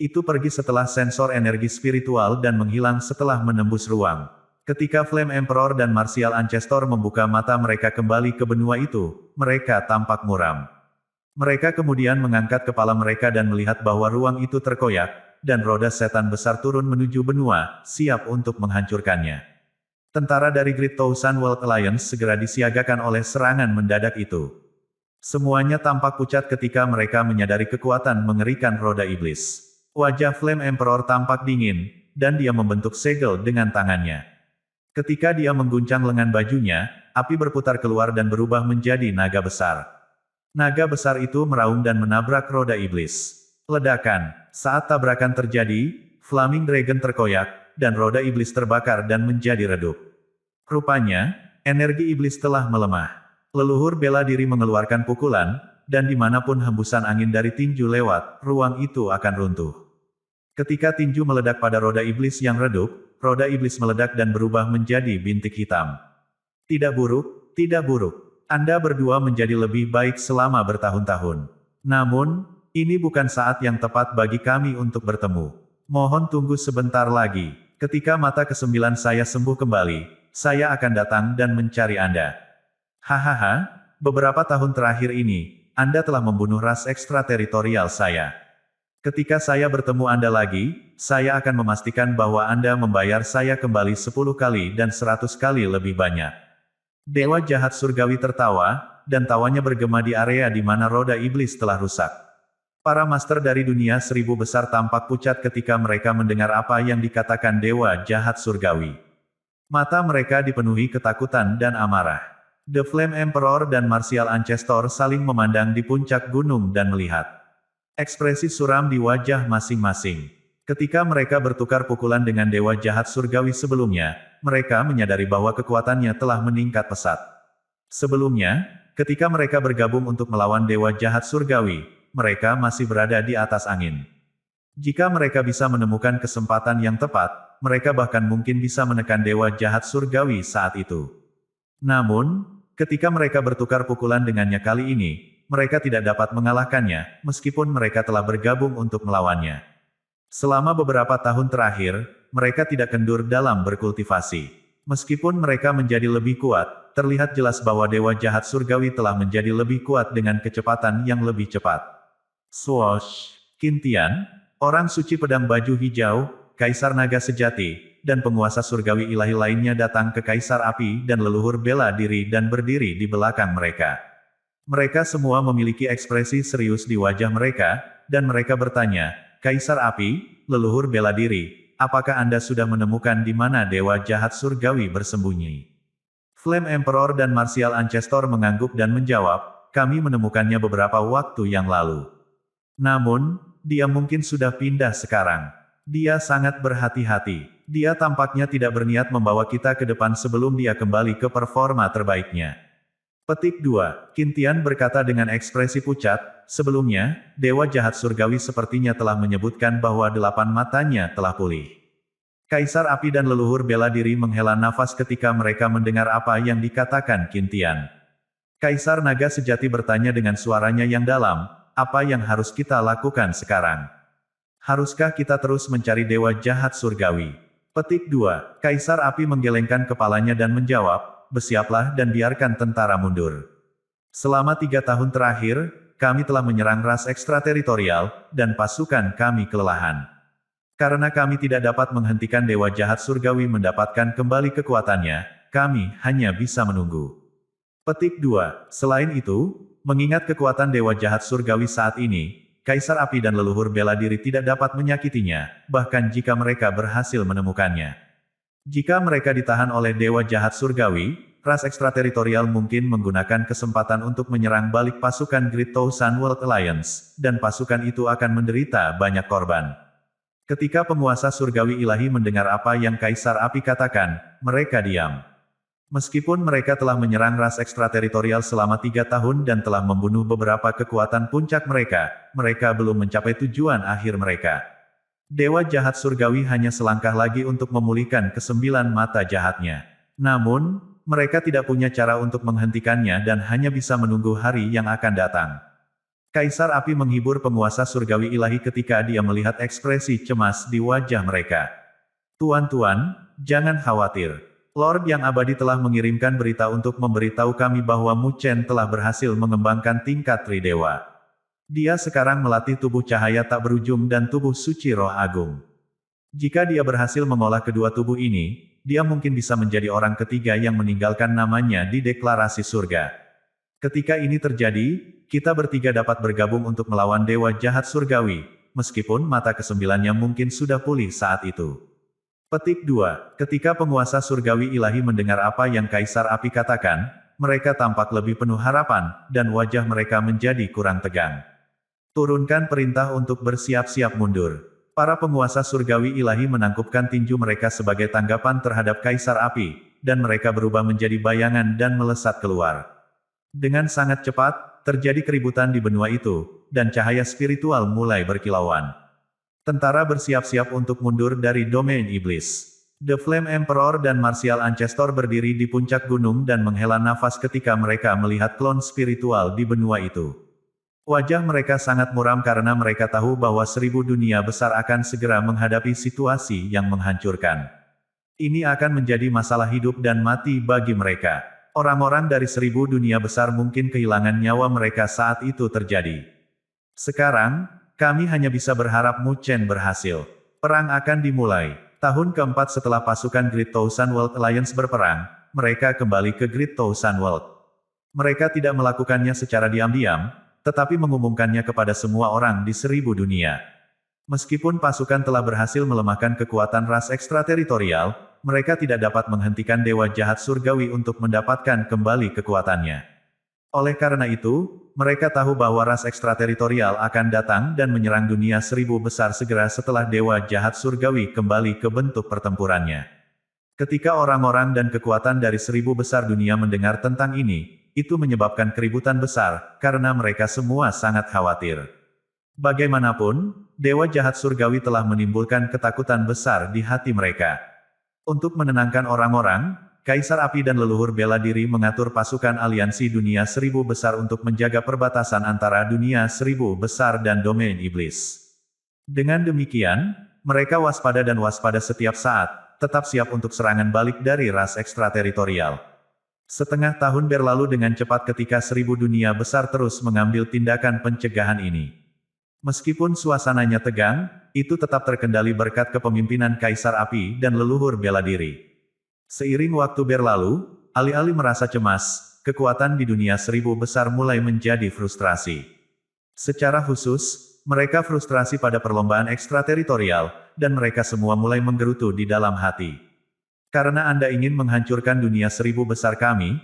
Speaker 1: Itu pergi setelah sensor energi spiritual dan menghilang setelah menembus ruang. Ketika Flame Emperor dan Martial Ancestor membuka mata mereka kembali ke benua itu, mereka tampak muram. Mereka kemudian mengangkat kepala mereka dan melihat bahwa ruang itu terkoyak, dan roda setan besar turun menuju benua, siap untuk menghancurkannya. Tentara dari Great Thousand World Alliance segera disiagakan oleh serangan mendadak itu. Semuanya tampak pucat ketika mereka menyadari kekuatan mengerikan roda iblis. Wajah Flame Emperor tampak dingin, dan dia membentuk segel dengan tangannya. Ketika dia mengguncang lengan bajunya, api berputar keluar dan berubah menjadi naga besar. Naga besar itu meraung dan menabrak roda iblis. Ledakan. Saat tabrakan terjadi, Flaming Dragon terkoyak, dan roda iblis terbakar dan menjadi redup. Rupanya, energi iblis telah melemah. Leluhur bela diri mengeluarkan pukulan, dan dimanapun hembusan angin dari tinju lewat, ruang itu akan runtuh. Ketika tinju meledak pada roda iblis yang redup, roda iblis meledak dan berubah menjadi bintik hitam. Tidak buruk, tidak buruk. Anda berdua menjadi lebih baik selama bertahun-tahun. Namun, ini bukan saat yang tepat bagi kami untuk bertemu. Mohon tunggu sebentar lagi. Ketika mata ke-9 saya sembuh kembali, saya akan datang dan mencari Anda. Hahaha, beberapa tahun terakhir ini, Anda telah membunuh ras ekstrateritorial saya. Ketika saya bertemu Anda lagi, saya akan memastikan bahwa Anda membayar saya kembali 10 kali dan 100 kali lebih banyak. Dewa jahat surgawi tertawa, dan tawanya bergema di area di mana roda iblis telah rusak. Para master dari dunia 1000 besar tampak pucat ketika mereka mendengar apa yang dikatakan dewa jahat surgawi. Mata mereka dipenuhi ketakutan dan amarah. The Flame Emperor dan Martial Ancestor saling memandang di puncak gunung dan melihat ekspresi suram di wajah masing-masing. Ketika mereka bertukar pukulan dengan dewa jahat surgawi sebelumnya, mereka menyadari bahwa kekuatannya telah meningkat pesat. Sebelumnya, ketika mereka bergabung untuk melawan dewa jahat surgawi, mereka masih berada di atas angin. Jika mereka bisa menemukan kesempatan yang tepat, mereka bahkan mungkin bisa menekan dewa jahat surgawi saat itu. Namun, ketika mereka bertukar pukulan dengannya kali ini, mereka tidak dapat mengalahkannya, meskipun mereka telah bergabung untuk melawannya. Selama beberapa tahun terakhir, mereka tidak kendur dalam berkultivasi. Meskipun mereka menjadi lebih kuat, terlihat jelas bahwa dewa jahat surgawi telah menjadi lebih kuat dengan kecepatan yang lebih cepat. Swoosh! Qintian, orang suci pedang baju hijau, kaisar naga sejati, dan penguasa surgawi ilahi lainnya datang ke kaisar api dan leluhur bela diri dan berdiri di belakang mereka. Mereka semua memiliki ekspresi serius di wajah mereka, dan mereka bertanya, Kaisar Api, leluhur bela diri, apakah Anda sudah menemukan di mana dewa jahat surgawi bersembunyi? Flame Emperor dan Martial Ancestor mengangguk dan menjawab, kami menemukannya beberapa waktu yang lalu. Namun, dia mungkin sudah pindah sekarang. Dia sangat berhati-hati. Dia tampaknya tidak berniat membawa kita ke depan sebelum dia kembali ke performa terbaiknya. Petik 2. Qintian berkata dengan ekspresi pucat, sebelumnya, dewa jahat surgawi sepertinya telah menyebutkan bahwa 8 matanya telah pulih. Kaisar api dan leluhur bela diri menghela nafas ketika mereka mendengar apa yang dikatakan Qintian. Kaisar naga sejati bertanya dengan suaranya yang dalam, apa yang harus kita lakukan sekarang? Haruskah kita terus mencari dewa jahat surgawi? Petik 2. Kaisar api menggelengkan kepalanya dan menjawab, bersiaplah dan biarkan tentara mundur. Selama 3 tahun terakhir, kami telah menyerang ras ekstrateritorial, dan pasukan kami kelelahan. Karena kami tidak dapat menghentikan dewa jahat surgawi mendapatkan kembali kekuatannya, kami hanya bisa menunggu. Petik 2. Selain itu, mengingat kekuatan dewa jahat surgawi saat ini, Kaisar api dan leluhur bela diri tidak dapat menyakitinya, bahkan jika mereka berhasil menemukannya. Jika mereka ditahan oleh dewa jahat surgawi, ras ekstrateritorial mungkin menggunakan kesempatan untuk menyerang balik pasukan Great Thousand World Alliance, dan pasukan itu akan menderita banyak korban. Ketika penguasa surgawi ilahi mendengar apa yang Kaisar api katakan, mereka diam. Meskipun mereka telah menyerang ras ekstrateritorial selama 3 tahun dan telah membunuh beberapa kekuatan puncak mereka, mereka belum mencapai tujuan akhir mereka. Dewa jahat surgawi hanya selangkah lagi untuk memulihkan ke-9 mata jahatnya. Namun, mereka tidak punya cara untuk menghentikannya dan hanya bisa menunggu hari yang akan datang. Kaisar api menghibur penguasa surgawi ilahi ketika dia melihat ekspresi cemas di wajah mereka. Tuan-tuan, jangan khawatir. Lord yang abadi telah mengirimkan berita untuk memberitahu kami bahwa Mu Chen telah berhasil mengembangkan tingkat Tridewa. Dia sekarang melatih tubuh cahaya tak berujung dan tubuh suci roh agung. Jika dia berhasil mengolah kedua tubuh ini, dia mungkin bisa menjadi orang ketiga yang meninggalkan namanya di deklarasi surga. Ketika ini terjadi, kita bertiga dapat bergabung untuk melawan dewa jahat surgawi, meskipun mata kesembilannya mungkin sudah pulih saat itu. Petik 2. Ketika penguasa surgawi ilahi mendengar apa yang Kaisar Api katakan, mereka tampak lebih penuh harapan, dan wajah mereka menjadi kurang tegang. Turunkan perintah untuk bersiap-siap mundur. Para penguasa surgawi ilahi menangkupkan tinju mereka sebagai tanggapan terhadap Kaisar Api, dan mereka berubah menjadi bayangan dan melesat keluar. Dengan sangat cepat, terjadi keributan di benua itu, dan cahaya spiritual mulai berkilauan. Tentara bersiap-siap untuk mundur dari domain iblis. The Flame Emperor dan Martial Ancestor berdiri di puncak gunung dan menghela nafas ketika mereka melihat klon spiritual di benua itu. Wajah mereka sangat muram karena mereka tahu bahwa 1000 dunia besar akan segera menghadapi situasi yang menghancurkan. Ini akan menjadi masalah hidup dan mati bagi mereka. Orang-orang dari 1000 dunia besar mungkin kehilangan nyawa mereka saat itu terjadi. Sekarang, kami hanya bisa berharap Mu Chen berhasil. Perang akan dimulai. Tahun keempat setelah pasukan Great Thousand World Alliance berperang, mereka kembali ke Great Thousand World. Mereka tidak melakukannya secara diam-diam, tetapi mengumumkannya kepada semua orang di 1000 dunia. Meskipun pasukan telah berhasil melemahkan kekuatan ras ekstrateritorial, mereka tidak dapat menghentikan dewa jahat surgawi untuk mendapatkan kembali kekuatannya. Oleh karena itu, mereka tahu bahwa ras ekstrateritorial akan datang dan menyerang dunia 1000 besar segera setelah dewa jahat surgawi kembali ke bentuk pertempurannya. Ketika orang-orang dan kekuatan dari 1000 besar dunia mendengar tentang ini, itu menyebabkan keributan besar, karena mereka semua sangat khawatir. Bagaimanapun, dewa jahat surgawi telah menimbulkan ketakutan besar di hati mereka. Untuk menenangkan orang-orang, Kaisar Api dan leluhur bela diri mengatur pasukan aliansi dunia 1000 besar untuk menjaga perbatasan antara dunia 1000 besar dan domain iblis. Dengan demikian, mereka waspada dan waspada setiap saat, tetap siap untuk serangan balik dari ras ekstrateritorial. Setengah tahun berlalu dengan cepat ketika 1000 dunia besar terus mengambil tindakan pencegahan ini. Meskipun suasananya tegang, itu tetap terkendali berkat kepemimpinan Kaisar Api dan leluhur bela diri. Seiring waktu berlalu, alih-alih merasa cemas, kekuatan di dunia 1000 besar mulai menjadi frustrasi. Secara khusus, mereka frustrasi pada perlombaan ekstrateritorial, dan mereka semua mulai menggerutu di dalam hati. Karena Anda ingin menghancurkan dunia 1000 besar kami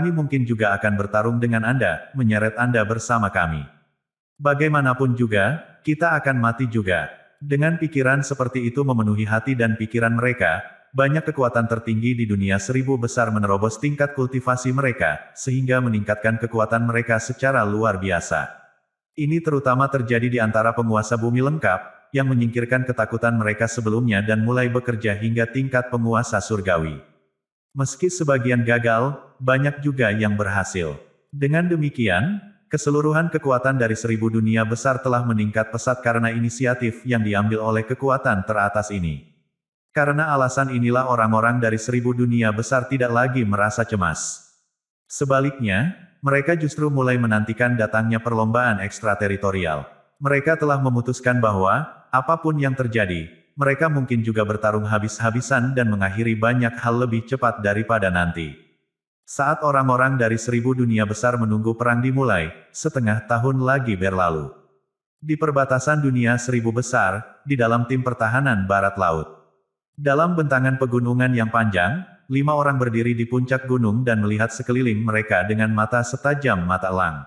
Speaker 1: mungkin juga akan bertarung dengan Anda, menyeret Anda bersama kami. Bagaimanapun juga, kita akan mati juga. Dengan pikiran seperti itu memenuhi hati dan pikiran mereka, banyak kekuatan tertinggi di dunia 1000 besar menerobos tingkat kultivasi mereka, sehingga meningkatkan kekuatan mereka secara luar biasa. Ini terutama terjadi di antara penguasa bumi lengkap, yang menyingkirkan ketakutan mereka sebelumnya dan mulai bekerja hingga tingkat penguasa surgawi. Meski sebagian gagal, banyak juga yang berhasil. Dengan demikian, keseluruhan kekuatan dari 1000 dunia besar telah meningkat pesat karena inisiatif yang diambil oleh kekuatan teratas ini. Karena alasan inilah orang-orang dari 1000 dunia besar tidak lagi merasa cemas. Sebaliknya, mereka justru mulai menantikan datangnya perlombaan ekstrateritorial. Mereka telah memutuskan bahwa, apapun yang terjadi, mereka mungkin juga bertarung habis-habisan dan mengakhiri banyak hal lebih cepat daripada nanti. Saat orang-orang dari 1000 dunia besar menunggu perang dimulai, setengah tahun lagi berlalu. Di perbatasan dunia 1000 besar, di dalam tim pertahanan barat laut. Dalam bentangan pegunungan yang panjang, 5 orang berdiri di puncak gunung dan melihat sekeliling mereka dengan mata setajam mata elang.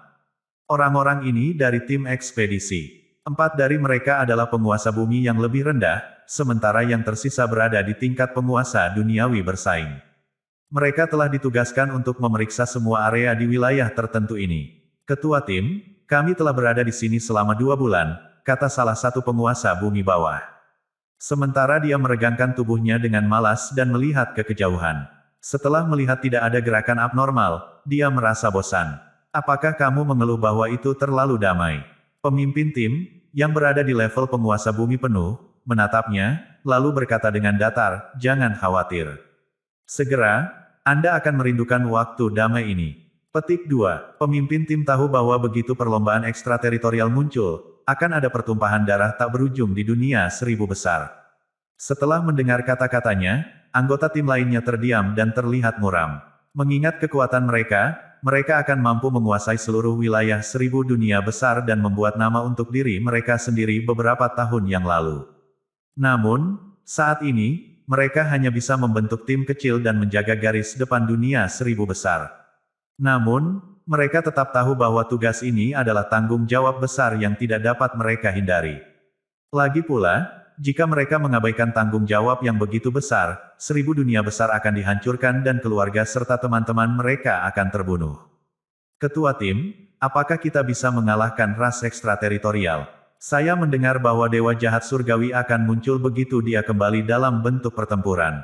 Speaker 1: Orang-orang ini dari tim ekspedisi. 4 dari mereka adalah penguasa bumi yang lebih rendah, sementara yang tersisa berada di tingkat penguasa duniawi bersaing. Mereka telah ditugaskan untuk memeriksa semua area di wilayah tertentu ini. Ketua tim, kami telah berada di sini selama 2 bulan, kata salah satu penguasa bumi bawah. Sementara dia meregangkan tubuhnya dengan malas dan melihat ke kejauhan. Setelah melihat tidak ada gerakan abnormal, dia merasa bosan. Apakah kamu mengeluh bahwa itu terlalu damai? Pemimpin tim, yang berada di level penguasa bumi penuh, menatapnya, lalu berkata dengan datar, jangan khawatir. Segera, Anda akan merindukan waktu damai ini. Petik 2. Pemimpin tim tahu bahwa begitu perlombaan ekstrateritorial muncul, akan ada pertumpahan darah tak berujung di dunia seribu besar. Setelah mendengar kata-katanya, anggota tim lainnya terdiam dan terlihat muram. Mengingat kekuatan mereka, mereka akan mampu menguasai seluruh wilayah seribu dunia besar dan membuat nama untuk diri mereka sendiri beberapa tahun yang lalu. Namun, saat ini, mereka hanya bisa membentuk tim kecil dan menjaga garis depan dunia seribu besar. Namun, mereka tetap tahu bahwa tugas ini adalah tanggung jawab besar yang tidak dapat mereka hindari. Lagi pula, jika mereka mengabaikan tanggung jawab yang begitu besar, seribu dunia besar akan dihancurkan dan keluarga serta teman-teman mereka akan terbunuh. Ketua tim, apakah kita bisa mengalahkan ras ekstrateritorial? Saya mendengar bahwa dewa jahat surgawi akan muncul begitu dia kembali dalam bentuk pertempuran.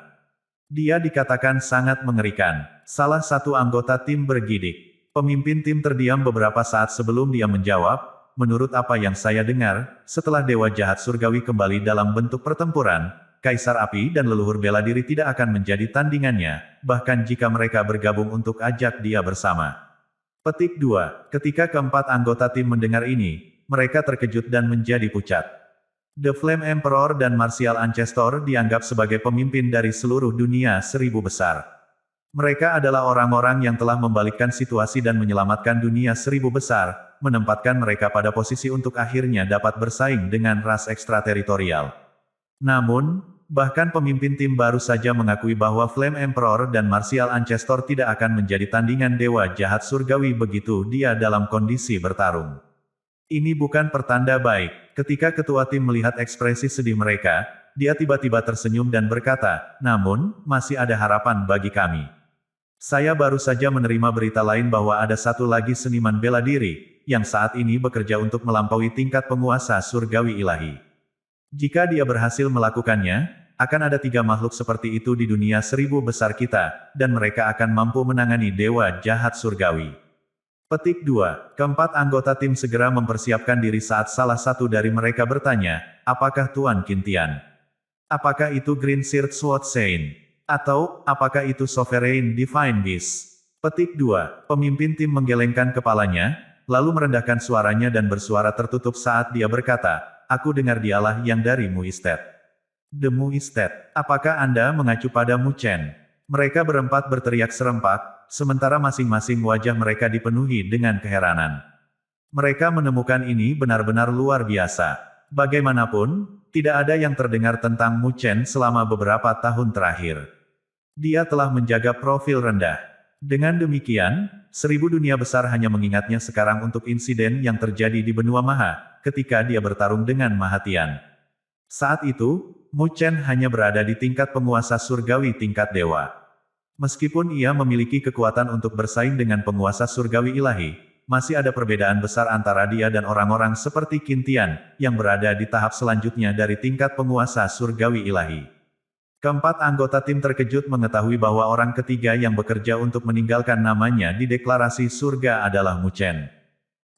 Speaker 1: Dia dikatakan sangat mengerikan. Salah satu anggota tim bergidik. Pemimpin tim terdiam beberapa saat sebelum dia menjawab, menurut apa yang saya dengar, setelah dewa jahat surgawi kembali dalam bentuk pertempuran, Kaisar Api dan leluhur bela diri tidak akan menjadi tandingannya, bahkan jika mereka bergabung untuk ajak dia bersama. Petik 2. Ketika keempat anggota tim mendengar ini, mereka terkejut dan menjadi pucat. The Flame Emperor dan Martial Ancestor dianggap sebagai pemimpin dari seluruh dunia seribu besar. Mereka adalah orang-orang yang telah membalikkan situasi dan menyelamatkan dunia seribu besar, menempatkan mereka pada posisi untuk akhirnya dapat bersaing dengan ras ekstrateritorial. Namun, bahkan pemimpin tim baru saja mengakui bahwa Flame Emperor dan Martial Ancestor tidak akan menjadi tandingan dewa jahat surgawi begitu dia dalam kondisi bertarung. Ini bukan pertanda baik. Ketika ketua tim melihat ekspresi sedih mereka, dia tiba-tiba tersenyum dan berkata, namun, masih ada harapan bagi kami. Saya baru saja menerima berita lain bahwa ada satu lagi seniman bela diri, yang saat ini bekerja untuk melampaui tingkat penguasa surgawi ilahi. Jika dia berhasil melakukannya, akan ada 3 makhluk seperti itu di dunia seribu besar kita, dan mereka akan mampu menangani dewa jahat surgawi. Petik 2. Keempat anggota tim segera mempersiapkan diri saat salah satu dari mereka bertanya, apakah Tuan Qintian? Apakah itu Green Shirt Sword Saint? Atau, apakah itu Sovereign Divine Beast? Petik 2. Pemimpin tim menggelengkan kepalanya, lalu merendahkan suaranya dan bersuara tertutup saat dia berkata, aku dengar dialah yang dari Muistet. The Muistet. Apakah Anda mengacu pada Mu Chen? Mereka berempat berteriak serempak, sementara masing-masing wajah mereka dipenuhi dengan keheranan. Mereka menemukan ini benar-benar luar biasa. Bagaimanapun, tidak ada yang terdengar tentang Mu Chen selama beberapa tahun terakhir. Dia telah menjaga profil rendah. Dengan demikian, seribu dunia besar hanya mengingatnya sekarang untuk insiden yang terjadi di benua Maha, ketika dia bertarung dengan Mahatian. Saat itu, Mu Chen hanya berada di tingkat penguasa surgawi tingkat dewa. Meskipun ia memiliki kekuatan untuk bersaing dengan penguasa surgawi ilahi, masih ada perbedaan besar antara dia dan orang-orang seperti Qintian, yang berada di tahap selanjutnya dari tingkat penguasa surgawi ilahi. Keempat anggota tim terkejut mengetahui bahwa orang ketiga yang bekerja untuk meninggalkan namanya di deklarasi surga adalah Mu Chen.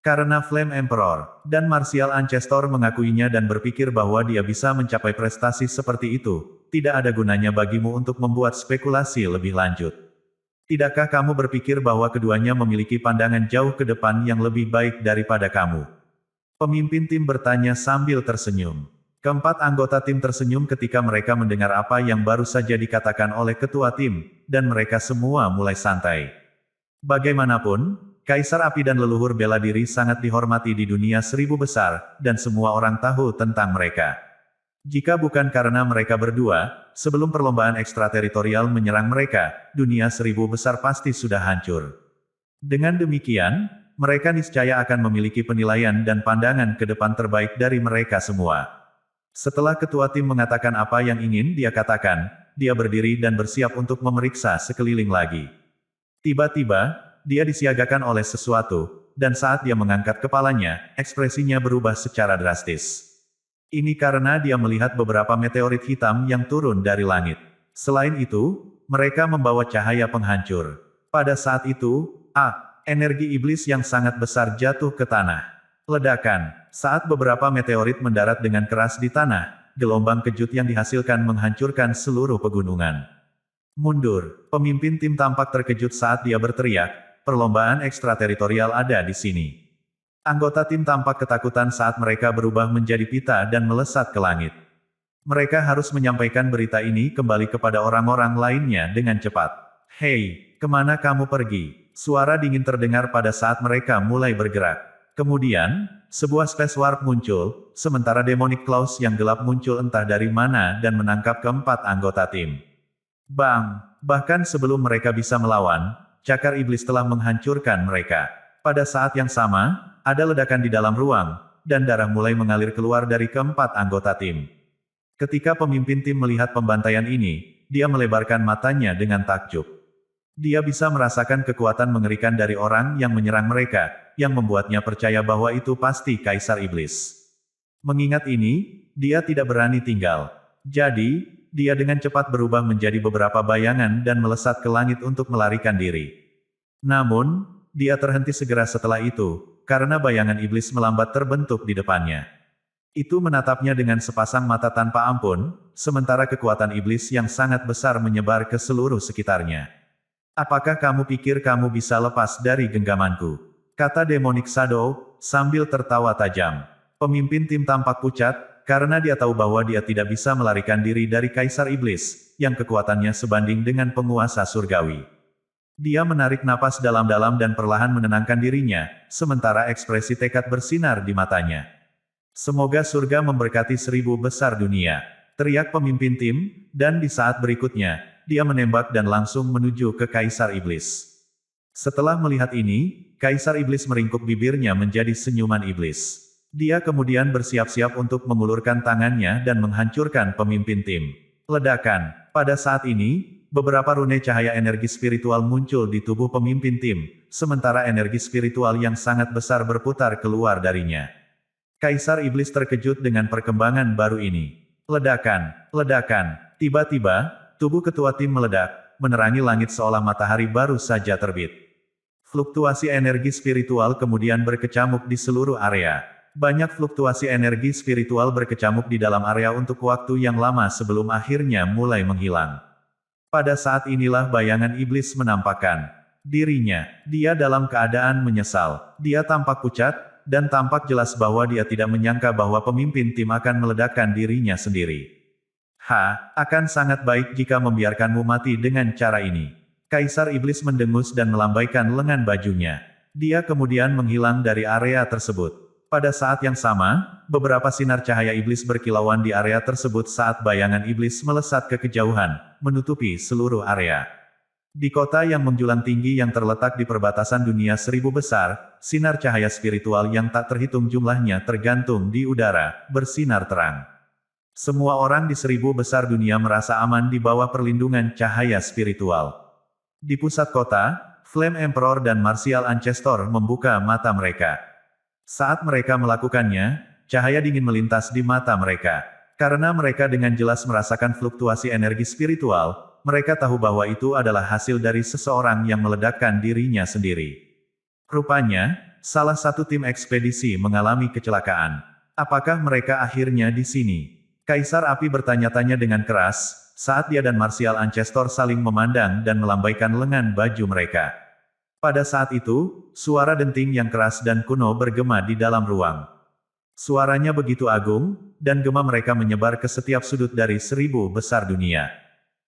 Speaker 1: Karena Flame Emperor dan Martial Ancestor mengakuinya dan berpikir bahwa dia bisa mencapai prestasi seperti itu, tidak ada gunanya bagimu untuk membuat spekulasi lebih lanjut. Tidakkah kamu berpikir bahwa keduanya memiliki pandangan jauh ke depan yang lebih baik daripada kamu? Pemimpin tim bertanya sambil tersenyum. Keempat anggota tim tersenyum ketika mereka mendengar apa yang baru saja dikatakan oleh ketua tim, dan mereka semua mulai santai. Bagaimanapun, Kaisar Api dan leluhur bela diri sangat dihormati di dunia seribu besar, dan semua orang tahu tentang mereka. Jika bukan karena mereka berdua, sebelum perlombaan ekstrateritorial menyerang mereka, dunia seribu besar pasti sudah hancur. Dengan demikian, mereka niscaya akan memiliki penilaian dan pandangan ke depan terbaik dari mereka semua. Setelah ketua tim mengatakan apa yang ingin dia katakan, dia berdiri dan bersiap untuk memeriksa sekeliling lagi. Tiba-tiba, dia disiagakan oleh sesuatu, dan saat dia mengangkat kepalanya, ekspresinya berubah secara drastis. Ini karena dia melihat beberapa meteorit hitam yang turun dari langit. Selain itu, mereka membawa cahaya penghancur. Pada saat itu, energi iblis yang sangat besar jatuh ke tanah. Ledakan. Saat beberapa meteorit mendarat dengan keras di tanah, gelombang kejut yang dihasilkan menghancurkan seluruh pegunungan. Mundur. Pemimpin tim tampak terkejut saat dia berteriak, perlombaan ekstrateritorial ada di sini. Anggota tim tampak ketakutan saat mereka berubah menjadi pita dan melesat ke langit. Mereka harus menyampaikan berita ini kembali kepada orang-orang lainnya dengan cepat. Hei, kemana kamu pergi? Suara dingin terdengar pada saat mereka mulai bergerak. Kemudian, sebuah space warp muncul, sementara demonic claws yang gelap muncul entah dari mana dan menangkap keempat anggota tim. Bang! Bahkan sebelum mereka bisa melawan, cakar iblis telah menghancurkan mereka. Pada saat yang sama, ada ledakan di dalam ruang, dan darah mulai mengalir keluar dari keempat anggota tim. Ketika pemimpin tim melihat pembantaian ini, dia melebarkan matanya dengan takjub. Dia bisa merasakan kekuatan mengerikan dari orang yang menyerang mereka, yang membuatnya percaya bahwa itu pasti Kaisar Iblis. Mengingat ini, dia tidak berani tinggal. Jadi, dia dengan cepat berubah menjadi beberapa bayangan dan melesat ke langit untuk melarikan diri. Namun, dia terhenti segera setelah itu, karena bayangan iblis melambat terbentuk di depannya. Itu menatapnya dengan sepasang mata tanpa ampun, sementara kekuatan iblis yang sangat besar menyebar ke seluruh sekitarnya. Apakah kamu pikir kamu bisa lepas dari genggamanku? Kata Demonic Shadow, sambil tertawa tajam. Pemimpin tim tampak pucat, karena dia tahu bahwa dia tidak bisa melarikan diri dari Kaisar Iblis, yang kekuatannya sebanding dengan penguasa surgawi. Dia menarik napas dalam-dalam dan perlahan menenangkan dirinya, sementara ekspresi tekad bersinar di matanya. Semoga surga memberkati 1000 besar dunia, teriak pemimpin tim, dan di saat berikutnya, dia menembak dan langsung menuju ke Kaisar Iblis. Setelah melihat ini, Kaisar Iblis meringkuk bibirnya menjadi senyuman iblis. Dia kemudian bersiap-siap untuk mengulurkan tangannya dan menghancurkan pemimpin tim. Ledakan. Pada saat ini, beberapa rune cahaya energi spiritual muncul di tubuh pemimpin tim, sementara energi spiritual yang sangat besar berputar keluar darinya. Kaisar Iblis terkejut dengan perkembangan baru ini. Ledakan, ledakan. Tiba-tiba, tubuh ketua tim meledak, menerangi langit seolah matahari baru saja terbit. Fluktuasi energi spiritual kemudian berkecamuk di seluruh area. Banyak fluktuasi energi spiritual berkecamuk di dalam area untuk waktu yang lama sebelum akhirnya mulai menghilang. Pada saat inilah bayangan iblis menampakkan dirinya. Dia dalam keadaan menyesal. Dia tampak pucat, dan tampak jelas bahwa dia tidak menyangka bahwa pemimpin tim akan meledakkan dirinya sendiri. Akan sangat baik jika membiarkanmu mati dengan cara ini. Kaisar Iblis mendengus dan melambaikan lengan bajunya. Dia kemudian menghilang dari area tersebut. Pada saat yang sama, beberapa sinar cahaya iblis berkilauan di area tersebut saat bayangan iblis melesat ke kejauhan, menutupi seluruh area. Di kota yang menjulang tinggi yang terletak di perbatasan dunia 1000 besar, sinar cahaya spiritual yang tak terhitung jumlahnya tergantung di udara, bersinar terang. Semua orang di 1000 besar dunia merasa aman di bawah perlindungan cahaya spiritual. Di pusat kota, Flame Emperor dan Martial Ancestor membuka mata mereka. Saat mereka melakukannya, cahaya dingin melintas di mata mereka. Karena mereka dengan jelas merasakan fluktuasi energi spiritual, mereka tahu bahwa itu adalah hasil dari seseorang yang meledakkan dirinya sendiri. Rupanya, salah satu tim ekspedisi mengalami kecelakaan. Apakah mereka akhirnya di sini? Kaisar Api bertanya-tanya dengan keras, saat dia dan Martial Ancestor saling memandang dan melambaikan lengan baju mereka. Pada saat itu, suara denting yang keras dan kuno bergema di dalam ruang. Suaranya begitu agung, dan gema mereka menyebar ke setiap sudut dari 1000 besar dunia.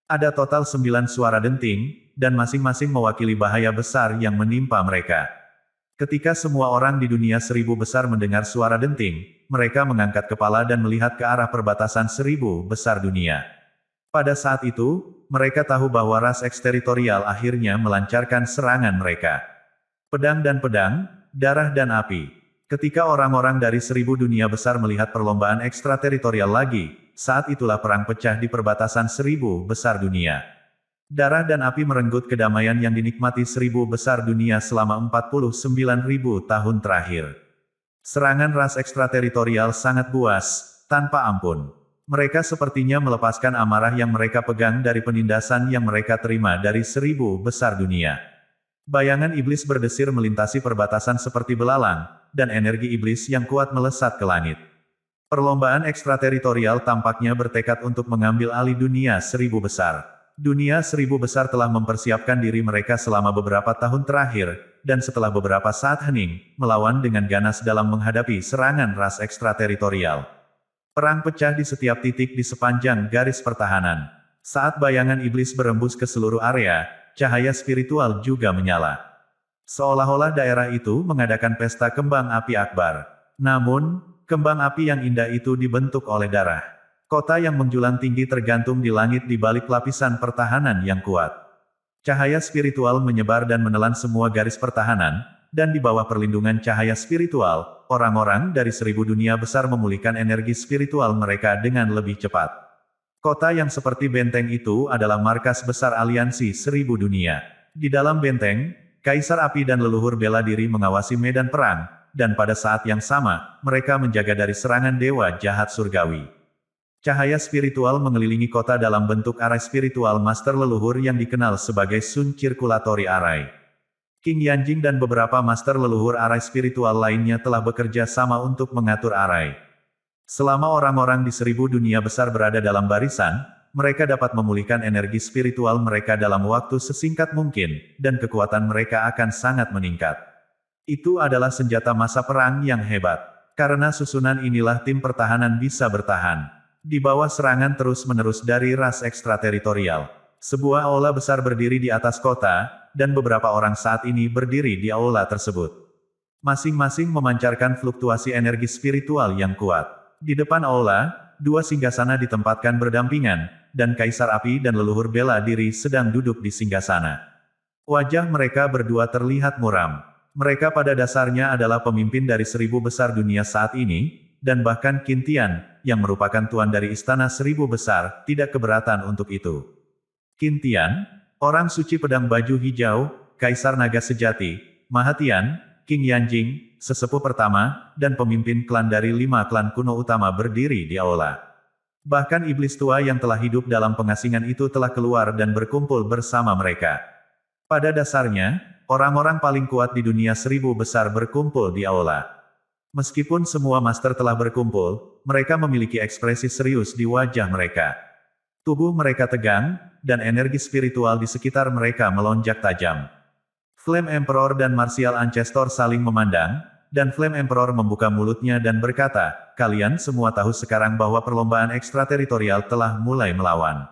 Speaker 1: Ada total 9 suara denting, dan masing-masing mewakili bahaya besar yang menimpa mereka. Ketika semua orang di dunia 1000 besar mendengar suara denting, mereka mengangkat kepala dan melihat ke arah perbatasan 1000 besar dunia. Pada saat itu, mereka tahu bahwa ras eksteritorial akhirnya melancarkan serangan mereka. Pedang dan pedang, darah dan api. Ketika orang-orang dari 1000 dunia besar melihat perlombaan ekstrateritorial lagi, saat itulah perang pecah di perbatasan 1000 besar dunia. Darah dan api merenggut kedamaian yang dinikmati 1000 besar dunia selama 49.000 tahun terakhir. Serangan ras ekstrateritorial sangat buas, tanpa ampun. Mereka sepertinya melepaskan amarah yang mereka pegang dari penindasan yang mereka terima dari 1000 besar dunia. Bayangan iblis berdesir melintasi perbatasan seperti belalang, dan energi iblis yang kuat melesat ke langit. Perlombaan ekstrateritorial tampaknya bertekad untuk mengambil alih dunia 1000 besar. Dunia Seribu Besar telah mempersiapkan diri mereka selama beberapa tahun terakhir, dan setelah beberapa saat hening, melawan dengan ganas dalam menghadapi serangan ras ekstrateritorial. Perang pecah di setiap titik di sepanjang garis pertahanan. Saat bayangan iblis berembus ke seluruh area, cahaya spiritual juga menyala. Seolah-olah daerah itu mengadakan pesta kembang api akbar. Namun, kembang api yang indah itu dibentuk oleh darah. Kota yang menjulang tinggi tergantung di langit di balik lapisan pertahanan yang kuat. Cahaya spiritual menyebar dan menelan semua garis pertahanan, dan di bawah perlindungan cahaya spiritual, orang-orang dari 1000 dunia besar memulihkan energi spiritual mereka dengan lebih cepat. Kota yang seperti benteng itu adalah markas besar aliansi 1000 dunia. Di dalam benteng, Kaisar Api dan leluhur bela diri mengawasi medan perang, dan pada saat yang sama, mereka menjaga dari serangan dewa jahat surgawi. Cahaya spiritual mengelilingi kota dalam bentuk arai spiritual master leluhur yang dikenal sebagai Sun Circulatory Array. King Yanjing dan beberapa master leluhur arai spiritual lainnya telah bekerja sama untuk mengatur arai. Selama orang-orang di 1000 dunia besar berada dalam barisan, mereka dapat memulihkan energi spiritual mereka dalam waktu sesingkat mungkin, dan kekuatan mereka akan sangat meningkat. Itu adalah senjata masa perang yang hebat. Karena susunan inilah tim pertahanan bisa bertahan. Di bawah serangan terus-menerus dari ras ekstrateritorial. Sebuah aula besar berdiri di atas kota, dan beberapa orang saat ini berdiri di aula tersebut. Masing-masing memancarkan fluktuasi energi spiritual yang kuat. Di depan aula, 2 singgasana ditempatkan berdampingan, dan Kaisar Api dan leluhur bela diri sedang duduk di singgasana. Wajah mereka berdua terlihat muram. Mereka pada dasarnya adalah pemimpin dari 1000 besar dunia saat ini, dan bahkan Qin Tian, yang merupakan tuan dari Istana 1000 Besar, tidak keberatan untuk itu. Qin Tian, orang suci pedang baju hijau, Kaisar Naga Sejati, Mahatian, King Yanjing, sesepuh pertama, dan pemimpin klan dari 5 klan kuno utama berdiri di aula. Bahkan iblis tua yang telah hidup dalam pengasingan itu telah keluar dan berkumpul bersama mereka. Pada dasarnya, orang-orang paling kuat di dunia 1000 besar berkumpul di aula. Meskipun semua master telah berkumpul, mereka memiliki ekspresi serius di wajah mereka. Tubuh mereka tegang, dan energi spiritual di sekitar mereka melonjak tajam. Flame Emperor dan Martial Ancestor saling memandang, dan Flame Emperor membuka mulutnya dan berkata, "Kalian semua tahu sekarang bahwa perlombaan ekstrateritorial telah mulai melawan.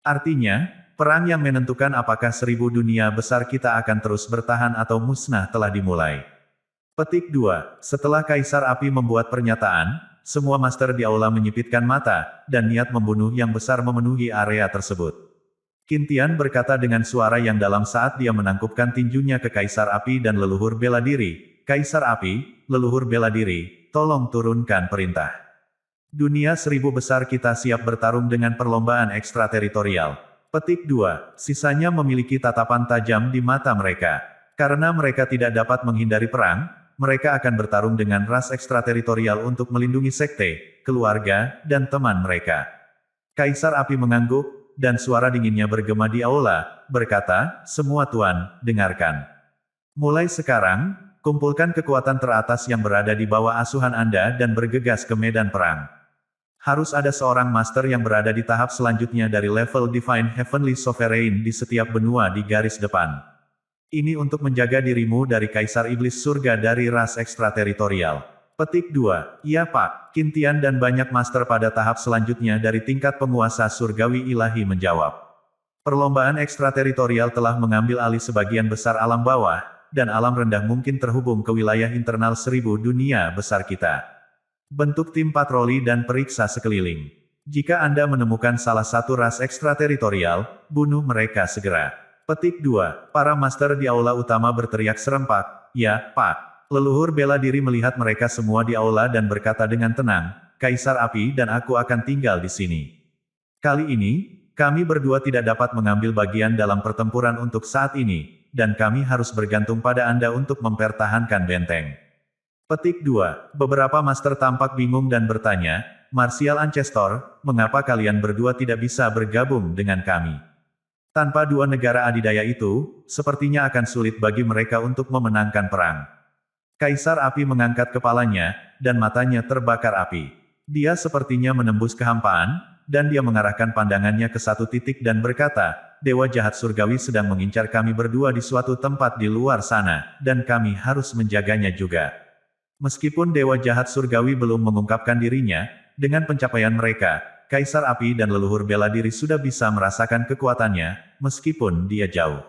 Speaker 1: Artinya, perang yang menentukan apakah 1000 dunia besar kita akan terus bertahan atau musnah telah dimulai." Petik 2. Setelah Kaisar Api membuat pernyataan, semua master di aula menyipitkan mata, dan niat membunuh yang besar memenuhi area tersebut. Qin Tian berkata dengan suara yang dalam saat dia menangkupkan tinjunya ke Kaisar Api dan leluhur bela diri, "Kaisar Api, leluhur bela diri, tolong turunkan perintah. Dunia 1000 besar kita siap bertarung dengan perlombaan ekstrateritorial." Petik 2. Sisanya memiliki tatapan tajam di mata mereka. Karena mereka tidak dapat menghindari perang, mereka akan bertarung dengan ras ekstrateritorial untuk melindungi sekte, keluarga, dan teman mereka. Kaisar Api mengangguk, dan suara dinginnya bergema di aula, berkata, "Semua tuan, dengarkan. Mulai sekarang, kumpulkan kekuatan teratas yang berada di bawah asuhan Anda dan bergegas ke medan perang. Harus ada seorang master yang berada di tahap selanjutnya dari level Divine Heavenly Sovereign di setiap benua di garis depan. Ini untuk menjaga dirimu dari Kaisar Iblis Surga dari ras ekstrateritorial." Petik 2. Iya Pak, Qin Tian dan banyak master pada tahap selanjutnya dari tingkat penguasa surgawi ilahi menjawab. Perlombaan ekstrateritorial telah mengambil alih sebagian besar alam bawah, dan alam rendah mungkin terhubung ke wilayah internal 1000 dunia besar kita. Bentuk tim patroli dan periksa sekeliling. Jika Anda menemukan salah satu ras ekstrateritorial, bunuh mereka segera. Petik 2. Para master di aula utama berteriak serempak, "Ya, Pak." Leluhur bela diri melihat mereka semua di aula dan berkata dengan tenang, "Kaisar Api dan aku akan tinggal di sini. Kali ini, kami berdua tidak dapat mengambil bagian dalam pertempuran untuk saat ini, dan kami harus bergantung pada Anda untuk mempertahankan benteng." Petik 2. Beberapa master tampak bingung dan bertanya, "Martial Ancestor, mengapa kalian berdua tidak bisa bergabung dengan kami? Tanpa 2 negara adidaya itu, sepertinya akan sulit bagi mereka untuk memenangkan perang." Kaisar Api mengangkat kepalanya, dan matanya terbakar api. Dia sepertinya menembus kehampaan, dan dia mengarahkan pandangannya ke satu titik dan berkata, Dewa jahat surgawi sedang mengincar kami berdua di suatu tempat di luar sana, dan kami harus menjaganya juga. Meskipun Dewa jahat surgawi belum mengungkapkan dirinya, dengan pencapaian mereka, Kaisar Api dan leluhur bela diri sudah bisa merasakan kekuatannya, meskipun dia jauh.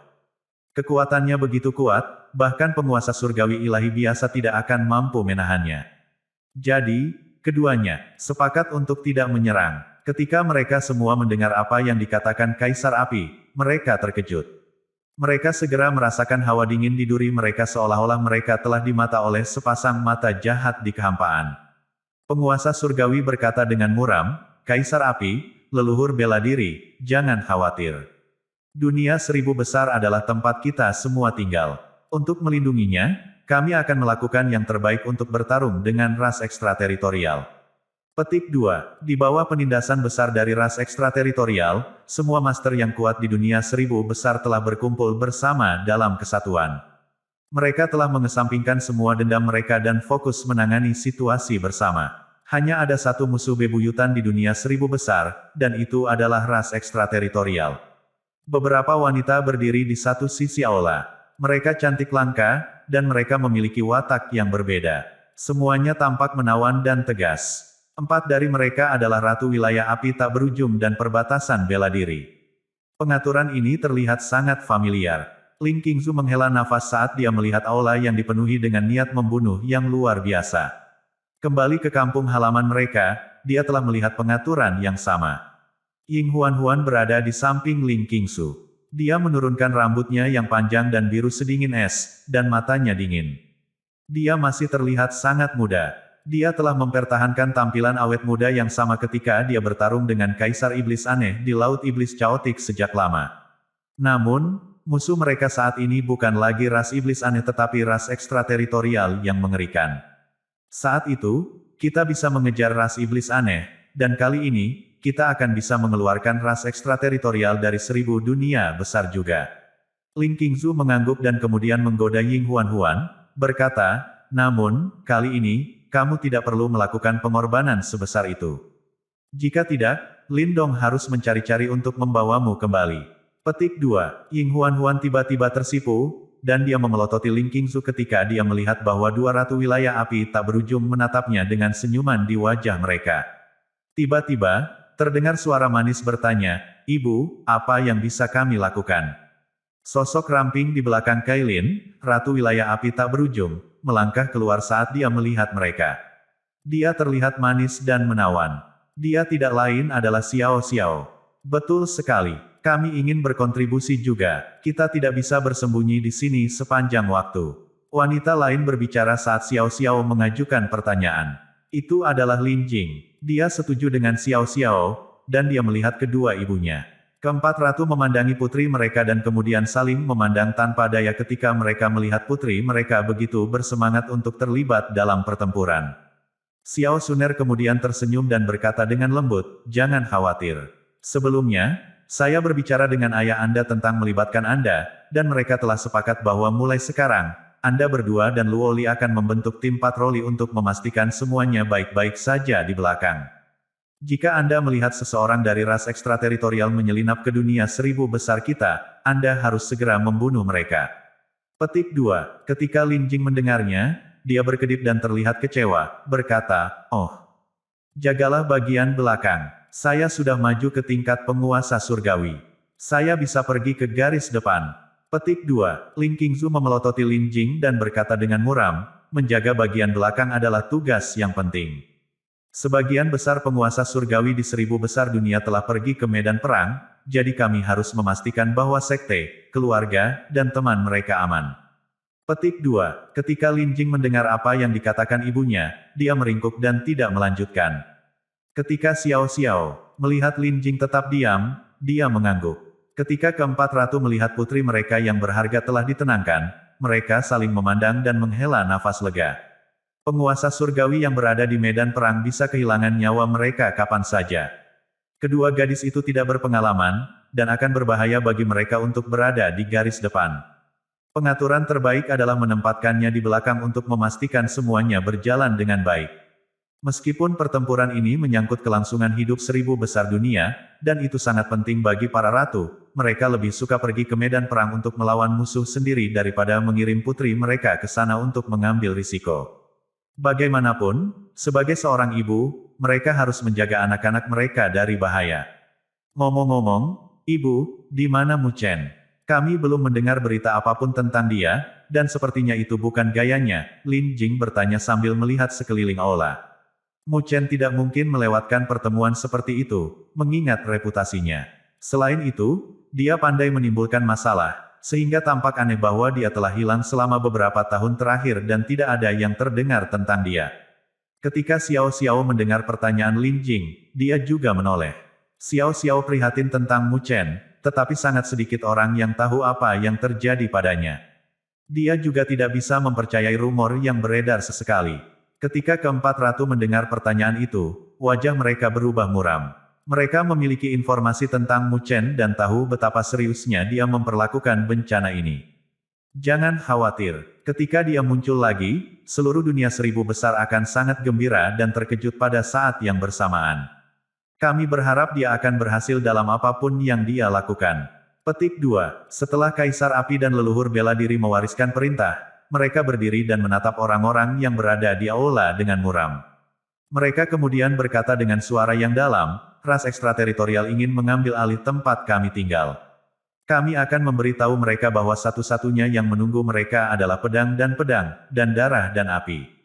Speaker 1: Kekuatannya begitu kuat, bahkan penguasa surgawi ilahi biasa tidak akan mampu menahannya. Jadi, keduanya sepakat untuk tidak menyerang. Ketika mereka semua mendengar apa yang dikatakan Kaisar Api, mereka terkejut. Mereka segera merasakan hawa dingin di duri mereka seolah-olah mereka telah dimata oleh sepasang mata jahat di kehampaan. Penguasa surgawi berkata dengan muram, Kaisar Api, leluhur bela diri, jangan khawatir. Dunia seribu besar adalah tempat kita semua tinggal. Untuk melindunginya, kami akan melakukan yang terbaik untuk bertarung dengan ras ekstrateritorial. Petik 2. Di bawah penindasan besar dari ras ekstrateritorial, semua master yang kuat di dunia seribu besar telah berkumpul bersama dalam kesatuan. Mereka telah mengesampingkan semua dendam mereka dan fokus menangani situasi bersama. Hanya ada satu musuh bebuyutan di dunia seribu besar, dan itu adalah ras ekstrateritorial. Beberapa wanita berdiri di satu sisi aula. Mereka cantik langka, dan mereka memiliki watak yang berbeda. Semuanya tampak menawan dan tegas. 4 dari mereka adalah Ratu Wilayah Api Tak Berujung dan Perbatasan Bela Diri. Pengaturan ini terlihat sangat familiar. Ling Qingzu menghela nafas saat dia melihat aula yang dipenuhi dengan niat membunuh yang luar biasa. Kembali ke kampung halaman mereka, dia telah melihat pengaturan yang sama. Ying Huan berada di samping Ling Qingzu. Dia menurunkan rambutnya yang panjang dan biru sedingin es, dan matanya dingin. Dia masih terlihat sangat muda. Dia telah mempertahankan tampilan awet muda yang sama ketika dia bertarung dengan Kaisar Iblis Aneh di Laut Iblis Chaotic sejak lama. Namun, musuh mereka saat ini bukan lagi ras Iblis Aneh tetapi ras ekstrateritorial yang mengerikan. Saat itu, kita bisa mengejar ras Iblis Aneh, dan kali ini, kita akan bisa mengeluarkan ras ekstrateritorial dari 1000 dunia besar juga. Ling Qingzu mengangguk dan kemudian menggoda Ying Huan, berkata, namun, kali ini, kamu tidak perlu melakukan pengorbanan sebesar itu. Jika tidak, Lin Dong harus mencari-cari untuk membawamu kembali. Petik 2. Ying Huan tiba-tiba tersipu, dan dia memelototi Ling Qingzu ketika dia melihat bahwa 2 Ratu Wilayah Api Tak Berujung menatapnya dengan senyuman di wajah mereka. Tiba-tiba, terdengar suara manis bertanya, Ibu, apa yang bisa kami lakukan? Sosok ramping di belakang Kailin, Ratu Wilayah Api Tak Berujung, melangkah keluar saat dia melihat mereka. Dia terlihat manis dan menawan. Dia tidak lain adalah Xiao Xiao. Betul sekali, kami ingin berkontribusi juga. Kita tidak bisa bersembunyi di sini sepanjang waktu. Wanita lain berbicara saat Xiao Xiao mengajukan pertanyaan. Itu adalah Lin Jing. Dia setuju dengan Xiao Xiao, dan dia melihat kedua ibunya. Keempat ratu memandangi putri mereka dan kemudian saling memandang tanpa daya ketika mereka melihat putri mereka begitu bersemangat untuk terlibat dalam pertempuran. Xiao Suner kemudian tersenyum dan berkata dengan lembut, jangan khawatir. Sebelumnya, saya berbicara dengan ayah Anda tentang melibatkan Anda, dan mereka telah sepakat bahwa mulai sekarang, Anda berdua dan Luoli akan membentuk tim patroli untuk memastikan semuanya baik-baik saja di belakang. Jika Anda melihat seseorang dari ras ekstrateritorial menyelinap ke dunia 1000 besar kita, Anda harus segera membunuh mereka. Petik 2. Ketika Lin Jing mendengarnya, dia berkedip dan terlihat kecewa, berkata, oh. Jagalah bagian belakang. Saya sudah maju ke tingkat penguasa surgawi. Saya bisa pergi ke garis depan. Petik 2. Ling Qingzu memelototi Lin Jing dan berkata dengan muram, menjaga bagian belakang adalah tugas yang penting. Sebagian besar penguasa surgawi di 1000 besar dunia telah pergi ke medan perang, jadi kami harus memastikan bahwa sekte, keluarga, dan teman mereka aman. Petik 2. Ketika Lin Jing mendengar apa yang dikatakan ibunya, dia meringkuk dan tidak melanjutkan. Ketika Xiao Xiao melihat Lin Jing tetap diam, dia mengangguk. Ketika keempat ratu melihat putri mereka yang berharga telah ditenangkan, mereka saling memandang dan menghela nafas lega. Penguasa surgawi yang berada di medan perang bisa kehilangan nyawa mereka kapan saja. Kedua gadis itu tidak berpengalaman, dan akan berbahaya bagi mereka untuk berada di garis depan. Pengaturan terbaik adalah menempatkannya di belakang untuk memastikan semuanya berjalan dengan baik. Meskipun pertempuran ini menyangkut kelangsungan hidup 1000 besar dunia, dan itu sangat penting bagi para ratu, mereka lebih suka pergi ke medan perang untuk melawan musuh sendiri daripada mengirim putri mereka ke sana untuk mengambil risiko. Bagaimanapun, sebagai seorang ibu, mereka harus menjaga anak-anak mereka dari bahaya. Ngomong-ngomong, Ibu, di mana Mu Chen? Kami belum mendengar berita apapun tentang dia, dan sepertinya itu bukan gayanya, Lin Jing bertanya sambil melihat sekeliling aula. Mu Chen tidak mungkin melewatkan pertemuan seperti itu, mengingat reputasinya. Selain itu, dia pandai menimbulkan masalah, sehingga tampak aneh bahwa dia telah hilang selama beberapa tahun terakhir dan tidak ada yang terdengar tentang dia. Ketika Xiao Xiao mendengar pertanyaan Lin Jing, dia juga menoleh. Xiao Xiao prihatin tentang Mu Chen, tetapi sangat sedikit orang yang tahu apa yang terjadi padanya. Dia juga tidak bisa mempercayai rumor yang beredar sesekali. Ketika keempat ratu mendengar pertanyaan itu, wajah mereka berubah muram. Mereka memiliki informasi tentang Mu Chen dan tahu betapa seriusnya dia memperlakukan bencana ini. Jangan khawatir, ketika dia muncul lagi, seluruh dunia 1000 besar akan sangat gembira dan terkejut pada saat yang bersamaan. Kami berharap dia akan berhasil dalam apapun yang dia lakukan. Petik 2. Setelah Kaisar Api dan leluhur bela diri mewariskan perintah, mereka berdiri dan menatap orang-orang yang berada di aula dengan muram. Mereka kemudian berkata dengan suara yang dalam, ras ekstrateritorial ingin mengambil alih tempat kami tinggal. Kami akan memberitahu mereka bahwa satu-satunya yang menunggu mereka adalah pedang, dan darah dan api.